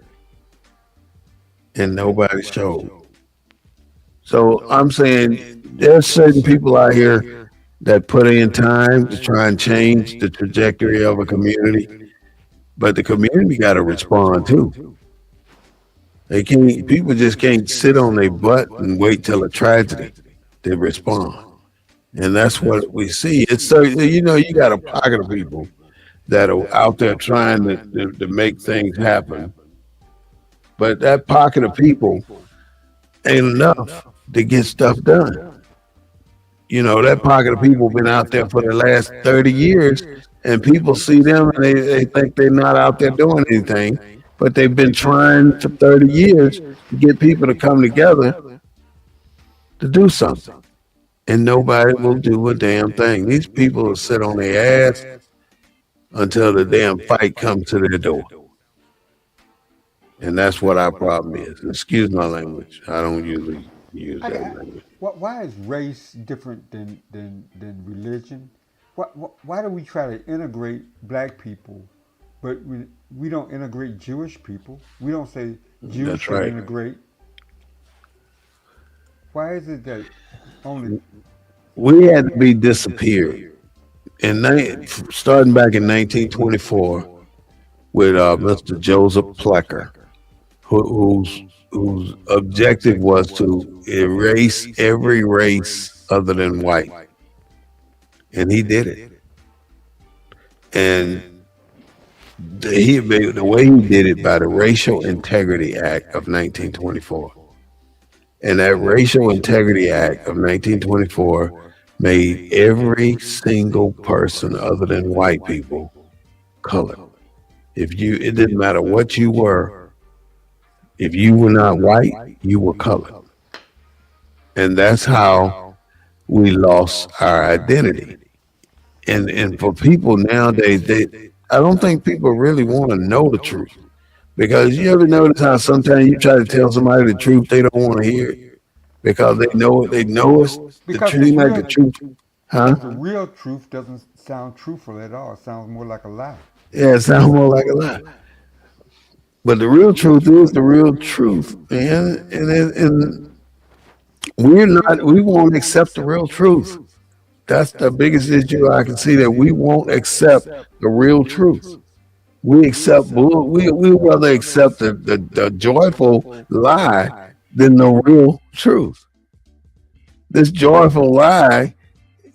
and nobody showed. So I'm saying there's certain people out here that put in time to try and change the trajectory of a community, but the community got to respond too. They can't. People just can't sit on their butt and wait till a tragedy to respond. And that's what we see. It's so you got a pocket of people that are out there trying to make things happen, but that pocket of people ain't enough to get stuff done. That pocket of people been out there for the last 30 years, and people see them and they think they're not out there doing anything, but they've been trying for 30 years to get people to come together to do something. And nobody will do a damn thing. These people will sit on their ass until the damn fight comes to their door. And that's what our problem is. Excuse my language. I don't usually use that I, language. why is race different than religion? Why do we try to integrate black people, but we don't integrate Jewish people? We don't say Jews That's should right. integrate. Why is it that only We had to be disappeared. Starting back in 1924 with Mr. Joseph Plecker, whose objective was to erase every race other than white, and he did it. And the way he did it by the Racial Integrity Act of 1924, and that Racial Integrity Act of 1924 made every single person other than white people colored. It didn't matter what you were. If you were not white, you were colored. And that's how we lost our identity. And for people nowadays, I don't think people really want to know the truth. Because you ever notice how sometimes you try to tell somebody the truth, they don't want to hear it because they know it's the because truth, like the truth, huh? the real truth doesn't sound truthful at all. It sounds more like a lie. Yeah, it sounds more like a lie. But the real truth is the real truth, man. And we won't accept the real truth. That's the biggest issue I can see, that we won't accept the real truth. We accept we rather accept the joyful lie than the real truth. This joyful lie,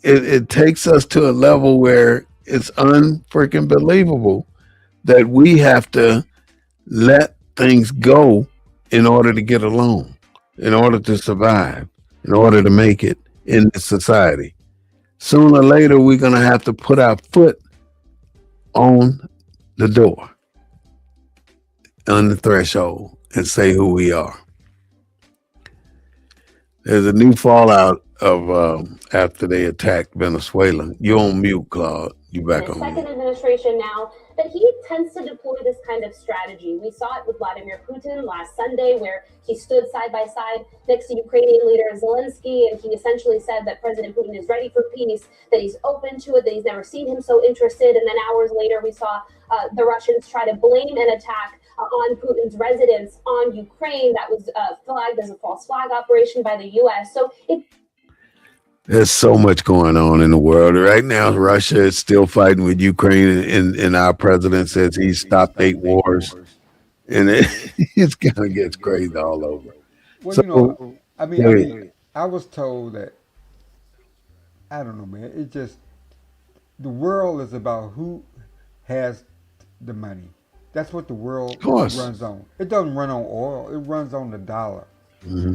it takes us to a level where it's unfreaking believable that we have to let things go in order to get along, in order to survive, in order to make it in this society. Sooner or later, we're going to have to put our foot on the door, on the threshold, and say who we are. There's a new fallout of after they attacked Venezuela. You're on mute, Claude. You back on Second mute. administration now, that he tends to deploy this kind of strategy. We saw it with Vladimir Putin last Sunday, where he stood side by side next to Ukrainian leader Zelensky, and he essentially said that President Putin is ready for peace, that he's open to it, that he's never seen him so interested. And then hours later, we saw the Russians try to blame an attack on Putin's residence on Ukraine that was flagged as a false flag operation by the U.S. So it There's so much going on in the world right now. Russia is still fighting with Ukraine, and our president says he's stopped 8 wars, and it's gonna get crazy all over. Well, So, I yeah, mean, I was told that I don't know, man. It just the world is about who has the money. That's what the of world course. runs on. It doesn't run on oil. It runs on the dollar Hmm.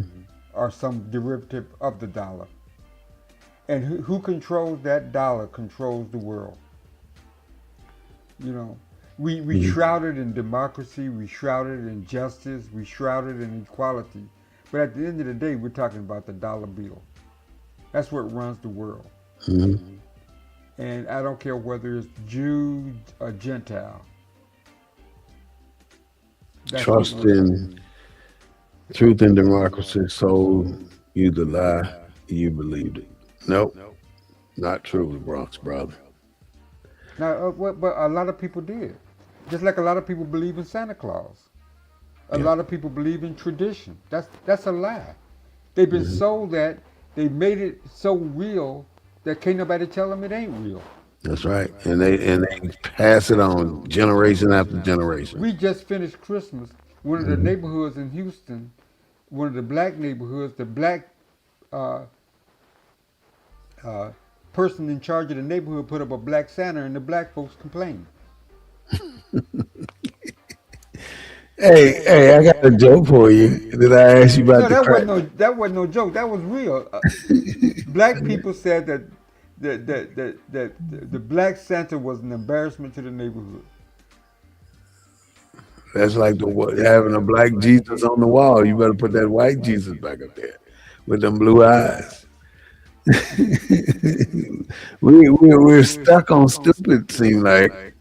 or some derivative of the dollar. And who controls that dollar controls the world. You know, we Hmm. shrouded in democracy, we shrouded in justice, we shrouded in equality. But at the end of the day, we're talking about the dollar bill. That's what runs the world. Hmm. And I don't care whether it's Jew or Gentile. That's what Trust runs. in truth and democracy. So you the lie, you believed it. Nope, not true, the Bronx brother. Now, but a lot of people did. Just like a lot of people believe in Santa Claus. A Yeah. lot of people believe in tradition. That's a lie. They've been Hmm. sold that. They made it so real that can't nobody tell them it ain't real. That's right, and they pass it on generation after generation. We just finished Christmas. One of the Hmm. neighborhoods in Houston, one of the black neighborhoods, the black uh, uh, person in charge of the neighborhood put up a black Santa, and the black folks complained. Hey, I got a joke for you. Did I ask you about No, the crack? that wasn't no joke. That was real. Black people said that the black Santa was an embarrassment to the neighborhood. That's like having a black Jesus on the wall. You better put that white Jesus back up there with them blue eyes. We're stuck on stupid. Seem like,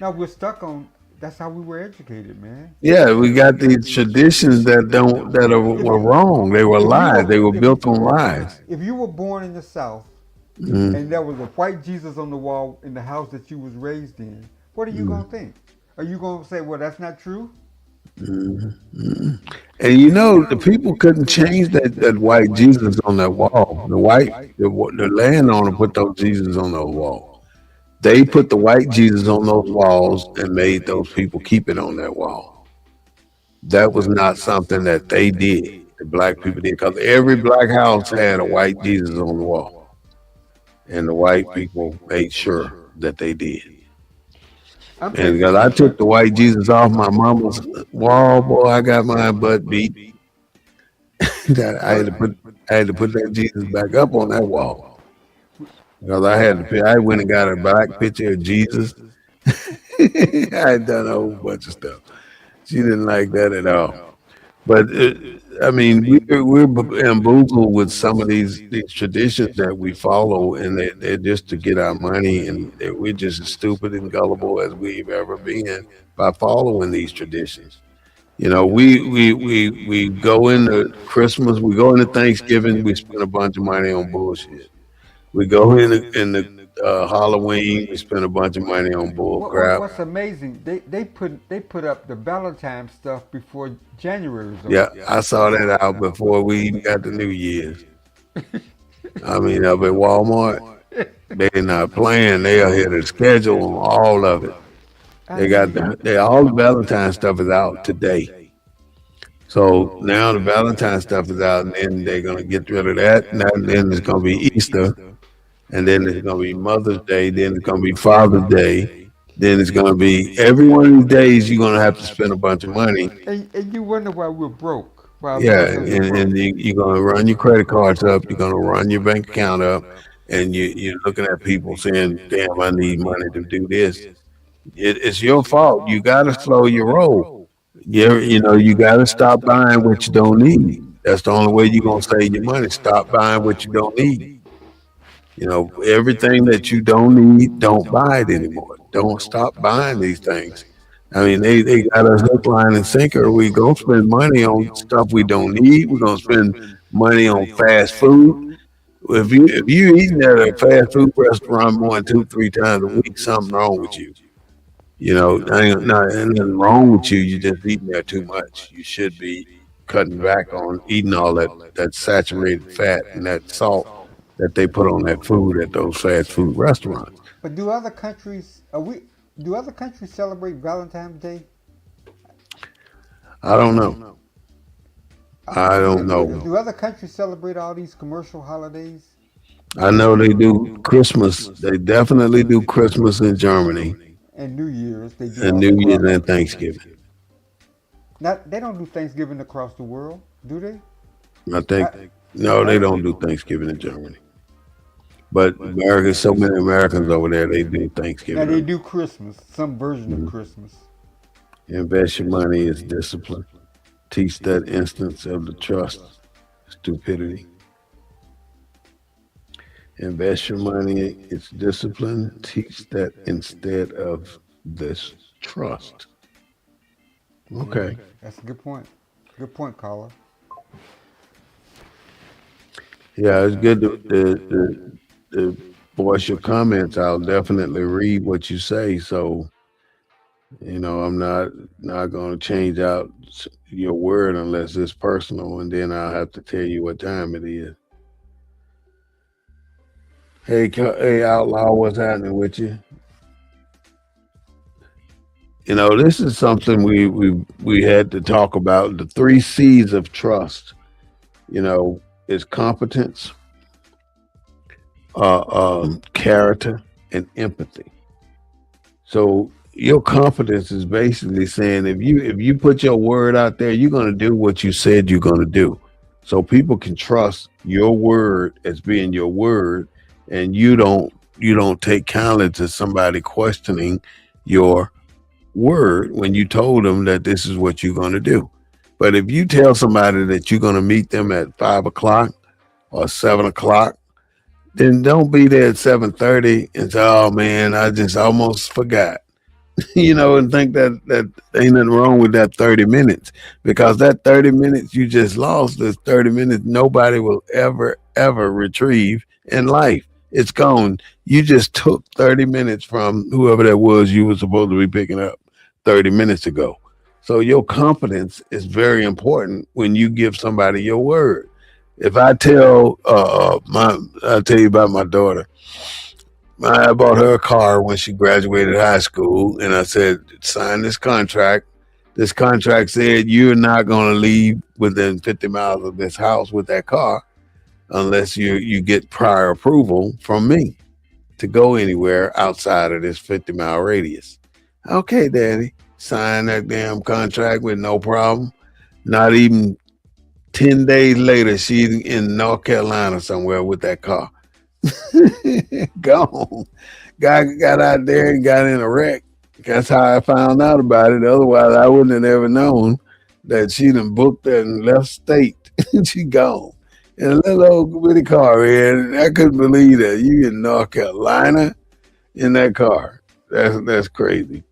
Now we're stuck on. That's how we were educated, man. yeah, we got these traditions were wrong. They were If you lies. were They were built on lies. if you were born in the South Mm-hmm. and there was a white Jesus on the wall in the house that you was raised in, what are you gonna think? Are you gonna say, well, that's not true? Mhm. And you know, the people couldn't change that white Jesus on that wall. The landowner put those Jesus on those walls. They put the white Jesus on those walls and made those people keep it on that wall. That was not something that they did. The black people did because every black house had a white Jesus on the wall, and the white people made sure that they did. I'm And thinking. because I took the white Jesus off my mama's wall, boy, I got my butt beat. That I Well, had to put I had to put that Jesus back up on that wall because I had to. I went and got a black picture of Jesus. I had done a whole bunch of stuff. She didn't like that at all. But I mean, we're bamboozled with some of these traditions that we follow, and they're just to get our money, and we're just as stupid and gullible as we've ever been by following these traditions. You know, we go into Christmas, we go into Thanksgiving, we spend a bunch of money on bullshit. We go in the Halloween, we spend a bunch of money on bull crap. what's amazing? They put up the Valentine stuff before January was Yeah, over. I saw that out before we even got to New Year's. I mean, up at Walmart, they're not playing. They are ahead of schedule on all of it. I They got mean, all the Valentine stuff is out today. So now the Valentine stuff is out, and then they're gonna get rid of that. And then it's gonna be Easter, and then it's gonna be Mother's Day, then it's gonna be Father's Day, then it's gonna be every one of these days you're gonna have to spend a bunch of money. and you wonder why we're broke, why Yeah, Americans are and broke. you're gonna run your credit cards up, you're gonna run your bank account up, and you're looking at people saying, "Damn, I need money to do this." It's your fault. You gotta slow your roll. You gotta stop buying what you don't need. That's the only way you're gonna save your money. Stop buying what you don't need. Everything that you don't need, don't buy it anymore. Don't stop buying these things. I mean, they got us hook, line, and sinker. We gonna spend money on stuff we don't need. We're gonna spend money on fast food. If you eating at a fast food restaurant more than 2 3 times a week, something wrong with you. Ain't nothing wrong with you. You're just eating there too much. You should be cutting back on eating all that saturated fat and that salt that they put on that food at those fast food restaurants. But do other countries are we? Do other countries celebrate Valentine's Day? I don't know. I don't know. Do other countries celebrate all these commercial holidays I know they do Christmas. They definitely do Christmas in Germany and New Year's? They do and all New Year's across. and Thanksgiving. Not they don't do Thanksgiving across the world, do they? I think I, no, they don't do Thanksgiving in Germany. But America, so many Americans over there, they do now they Thanksgiving. do Christmas, some version of Mhm. Christmas. Invest your money is discipline. Teach that instance of the trust, stupidity. Invest your money, it's discipline. Teach that instead of this trust. Yeah, Okay. that's a good point. Good point, caller. Yeah, it's good to voice your comments. I'll definitely read what you say. So, I'm not going to change out your word unless it's personal, and then I'll have to tell you what time it is. Hey, outlaw, what's happening with you? This is something we had to talk about. The 3 C's of trust. Is competence, character, and empathy. So your competence is basically saying if you put your word out there, you're going to do what you said you're going to do. So people can trust your word as being your word, and you don't take kindly to somebody questioning your word when you told them that this is what you're going to do. But if you tell somebody that you're going to meet them at 5 o'clock or 7 o'clock, then don't be there at 7:30 and say, "Oh man, I just almost forgot." And think that ain't nothing wrong with that 30 minutes, because that 30 minutes you just lost, this 30 minutes nobody will ever retrieve in life. It's gone. You just took 30 minutes from whoever that was you were supposed to be picking up 30 minutes ago. So your confidence is very important when you give somebody your word. If I tell I tell you about my daughter. I bought her a car when she graduated high school, and I said, sign this contract. This contract said you're not going to leave within 50 miles of this house with that car unless you get prior approval from me to go anywhere outside of this 50-mile radius. Okay, Daddy. Sign that damn contract with no problem. Not even 10 days later, she's in North Carolina somewhere with that car. Gone. Guy got out there and got in a wreck. That's how I found out about it. Otherwise, I wouldn't have ever known that she done booked and left state. She gone. In a little old bitty car, man. I couldn't believe that. You in North Carolina in that car. That's crazy.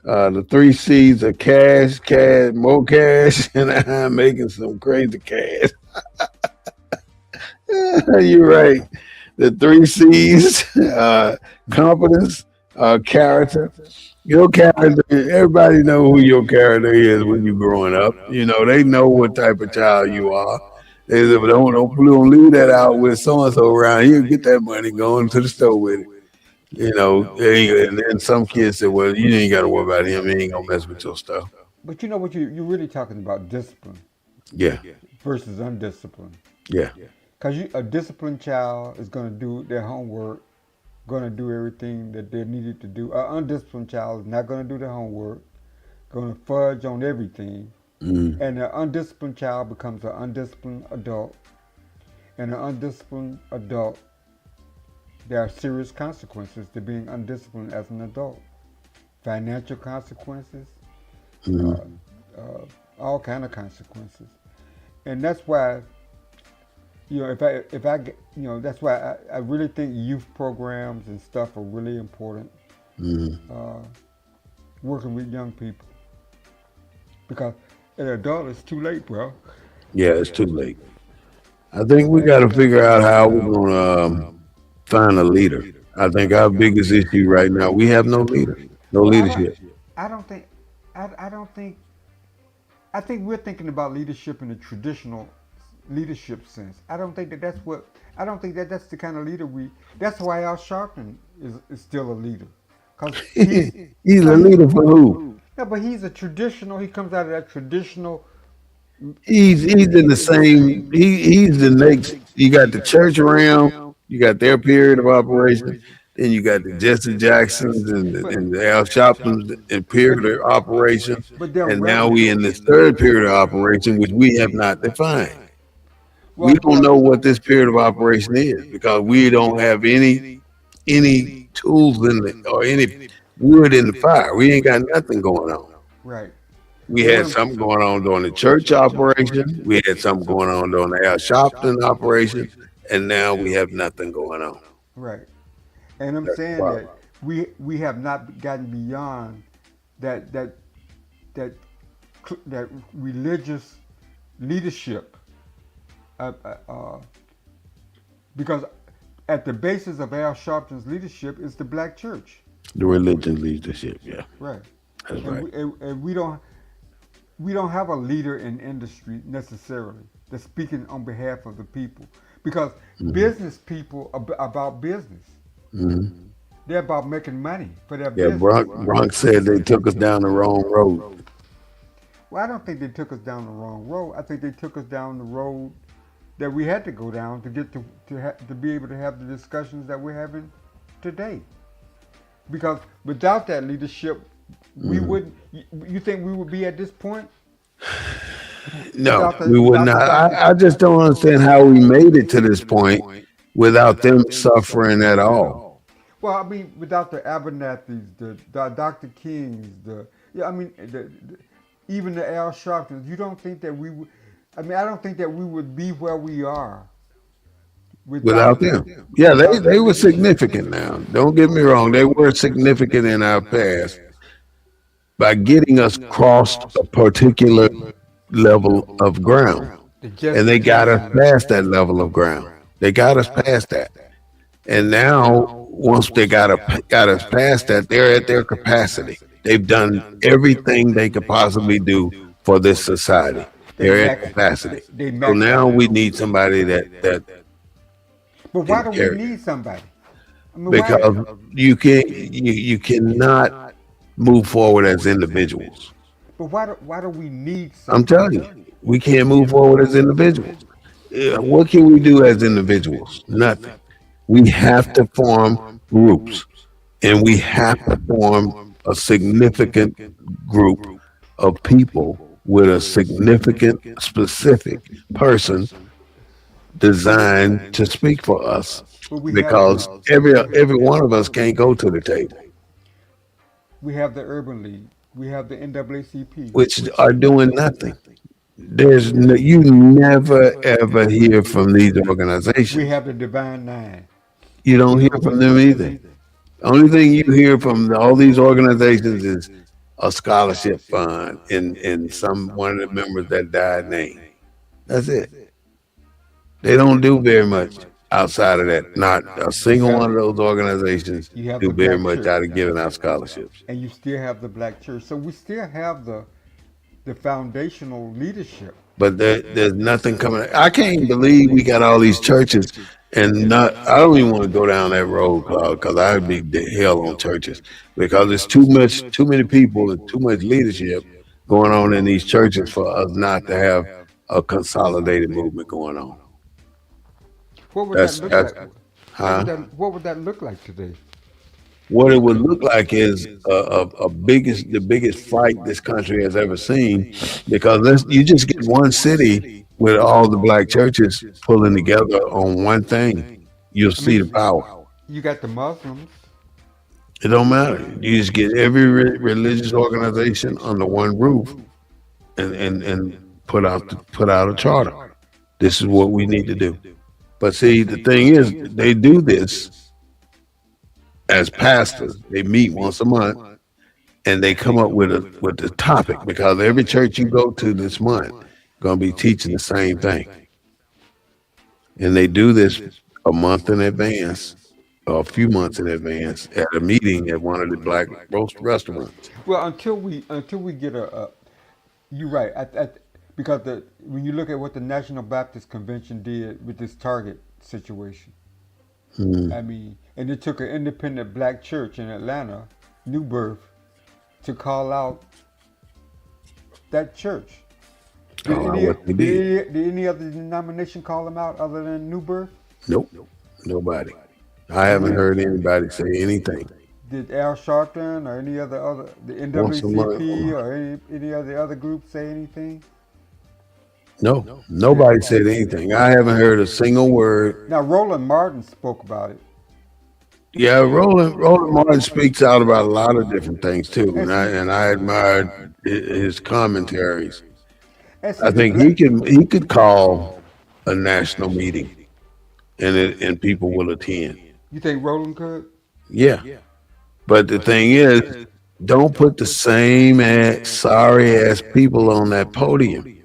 The three C's are cash, cash, more cash, and I'm making some crazy cash. You're right. The three C's, confidence, character. Your character, everybody know who your character is when you're growing up. You know, they know what type of child you are. They say, don't leave that out with so and so around here. Get that money going to the store with it. You know, and then some kids say, well, you ain't got to worry about him. He ain't going to mess with your stuff. But you know what you're really talking about discipline Yeah, versus undisciplined. yeah. Because a disciplined child is going to do their homework, going to do everything that they're needed to do. An undisciplined child is not going to do their homework, going to fudge on everything. Mm, And an undisciplined child becomes an undisciplined adult. And an undisciplined adult, there are serious consequences to being undisciplined as an adult. Financial consequences, uh, mm, uh, all kind of consequences. And that's why, if I get, that's why I really think youth programs and stuff are really important. mm. Uh, Working with young people, because an adult is too late, bro. Yeah, it's too late. I think we got to figure out how we're going to find a leader. I think our biggest issue right now, we have no leader, no Well, leadership. I don't think, I don't think, I think we're thinking about leadership in the traditional leadership sense. I don't think that that's what. I don't think that that's the kind of leader we. That's why Al Sharpton is still a leader, cause he's He's a cause he, leader for who? no, but he's a traditional. He comes out of that traditional. He's in the same. He's the next. You got the church around. You got their period of operation. Then you got the Jesse Jacksons But and the Al Sharptons and period of operation. but they're And now relevant. we in this third period of operation, which we have not defined. We Well, don't know what this period of operation is because we don't have any tools in the or any wood in the fire. We ain't got nothing going on. right. We And had what something going on during the church operation. We had something going on during the Al Sharpton operation, and now we have nothing going on. right. And I'm That's the saying problem. that we have not gotten beyond that that that religious leadership, uh, uh, uh, because at the basis of Al Sharpton's leadership is the black church, The religion leadership, yeah, right? that's And right. and we don't have a leader in industry necessarily that's speaking on behalf of the people, because Hmm. business people are about business. Hmm. They're about making money for their Yeah, business. Bronx said they took us down the wrong road. Well, I don't think they took us down the wrong road. I think they took us down the road that we had to go down to get to be able to have the discussions that we're having today. Because without that leadership, we Hmm. wouldn't. You think we would be at this point No, we would without the not. fact that? I just don't understand how we made it to this point without them suffering at all. Well, I mean, without the Abernathy's, the Dr. Kings, yeah, I mean, even the Al Sharptons, you don't think that we would? I mean, I don't think that we would be where we are Without without them. Yeah, without they that were leadership. significant now. Don't get me wrong. They were significant in our past by getting us crossed a particular level of ground. The And Jesse they got us Jackson. past that level of ground. They got us past that. And now, once they got us past that, they're at their capacity. They've done everything they could possibly do for this society. They They're at max. capacity. They So max now out. we need somebody that But why can do we carry it. need somebody? I mean, why? Because you cannot move forward as individuals. But why do we need I'm somebody? telling you, we can't move forward as individuals. What can we do as individuals? Nothing. We have to form groups, and we have to form a significant group of people with a significant, specific person designed to speak for us. But we have Because every one of us can't go to the table, the Urban League. We have the NAACP. which are doing nothing. You never ever hear from these We organizations. have the Divine Nine. You don't hear from them either. Only thing you hear from all these organizations is a scholarship fund and some one of the members that died name. That's it. They don't do very much outside of that. Not a You single have one of those organizations you have do the very Black much Church, out of giving out scholarships. and you still have the Black Church. So we still have the foundational leadership. But there's nothing coming. I can't believe we got all these churches and not. I don't even want to go down that road, Claude, because I'd be the hell on churches because it's too much, too many people, and too much leadership going on in these churches for us not to have a consolidated movement going on. What would that look That's like? huh? What would that look like today? What it would look like is the biggest fight this country has ever seen, because you just get one city with all the black churches pulling together on one thing, you'll I see the mean, power. you got the Muslims. It don't matter. You just get every religious organization under one roof and put out a charter. This is what we need to do. But see, the thing is, they do this as pastors. They meet once a month and they come up with the topic, because every church you go to this month gonna be teaching the same thing, and they do this a month in advance or a few months in advance at a meeting at one of the black roast restaurants. Well, until we get you're right. Because when you look at what the National Baptist Convention did with this Target situation, Hmm. I mean, and it took an independent black church in Atlanta, New Birth, to call out that church. Did any What they did? did any other denomination call them out other than New Birth? Nope, nobody. I And haven't did heard anybody say anything. Al Sharpton or any other the Once a month, NAACP or any of the other groups say anything? no, nobody said anything. I haven't heard a single word. Now Roland Martin spoke about it, Yeah, Roland Martin speaks out about a lot of different things too, and see, and I admired his commentaries. and see I the think black. he could call a national meeting, and people will attend. You think Roland could? Yeah, but the thing is, don't put the same sorry ass people on that podium,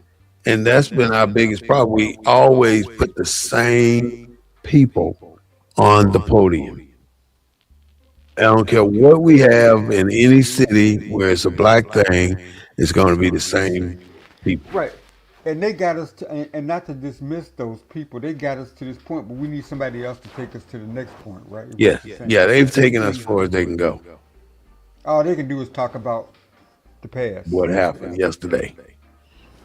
and that's been our biggest problem. We always put the same people on the podium. I don't care what we have in any city where it's a black thing, it's going to be the same people. Right. And they got us to, and not to dismiss those people, they got us to this point, but we need somebody else to take us to the next point, right? Is Yeah, what you're saying. yeah, they've taken us far as they can go. All they can do is talk about the past. What happened yesterday?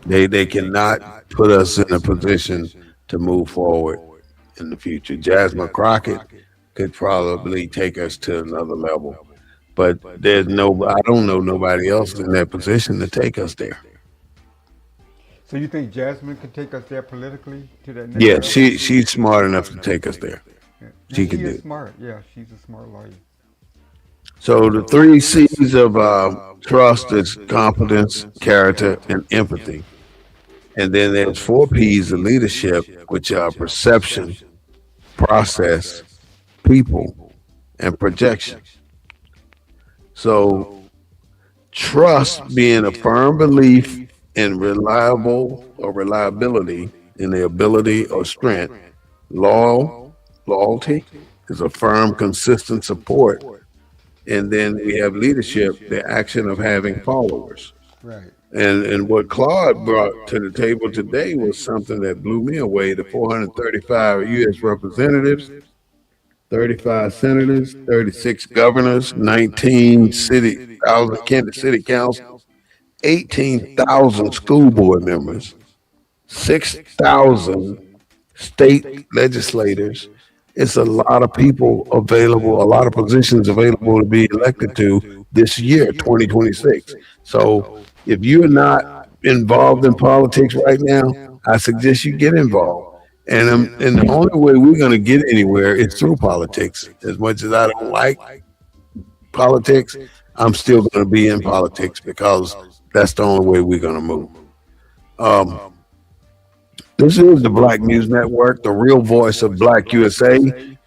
They cannot put us in a position to move forward in the future. Jasmine Crockett could probably take us to another level, but I don't know nobody else in that position to take us there. So you think Jasmine could take us there politically to that next Yeah, level? she's smart enough to take us there. Yeah. And She she can do is it. smart. Yeah, she's a smart lawyer. So the three C's of trust is competence, character, and empathy. And then there's four P's of leadership, which are perception, process, people, and projection. So trust being a firm belief in reliability in the ability or strength. Loyalty is a firm, consistent support And then we have leadership, the action of having followers. Right. And what Claude brought to the table today was something that blew me away. The 435 U.S. representatives, 35 senators, 36 governors, 19 thousand Kansas City council, 18,000 school board members, 6,000 state legislators. It's a lot of people available, a lot of positions available to be elected to this year, 2026. So if you're not involved in politics right now, I suggest you get involved. And the only way we're going to get anywhere is through politics. As much as I don't like politics, I'm still going to be in politics because that's the only way we're going to move. Um, this is the Black News Network, the real voice of Black USA.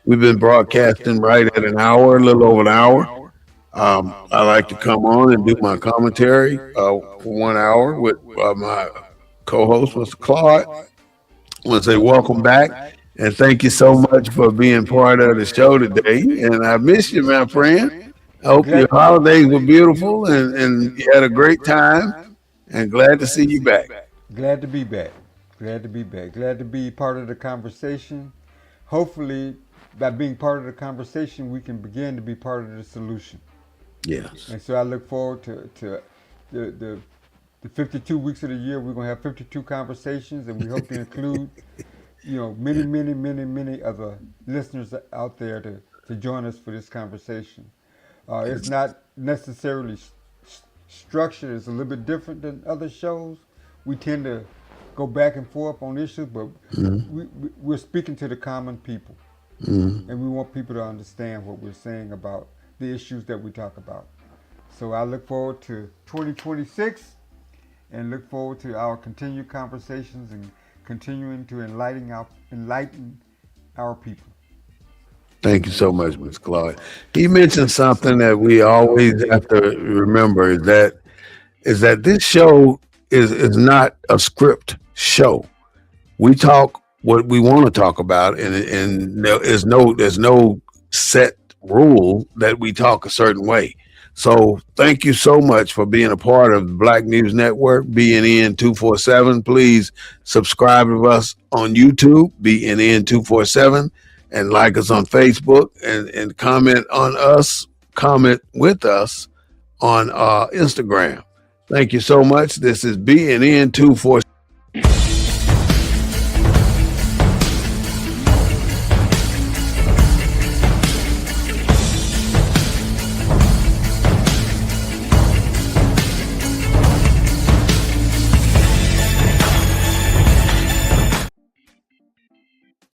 We've been broadcasting right at an hour, a little over an hour. I like to come on and do my commentary for 1 hour with my co-host, Mr. Claude. I want to say welcome back and thank you so much for being part of the show today. And I miss you, my friend. I hope your holidays were beautiful and you had a great time. And glad to see you back. Glad to be back. Glad to be back. Glad to be part of the conversation. Hopefully, by being part of the conversation, we can begin to be part of the solution. Yes. And so I look forward to the 52 weeks of the year. We're going to have 52 conversations, and we hope to include, many other listeners out there to join us for this conversation. It's not necessarily structured. It's a little bit different than other shows. We tend to go back and forth on issues, but we're speaking to the common people. And we want people to understand what we're saying about the issues that we talk about. So I look forward to 2026 and look forward to our continued conversations and continuing to enlighten our people. Thank you so much, Ms. Claude. He mentioned something that we always have to remember is that this show is not a script show. We talk what we want to talk about, and there's no set rule that we talk a certain way. So thank you so much for being a part of the Black News Network, BNN 247. Please subscribe to us on YouTube, BNN 247, and like us on Facebook and comment with us on Instagram. Thank you so much. This is BNN 247.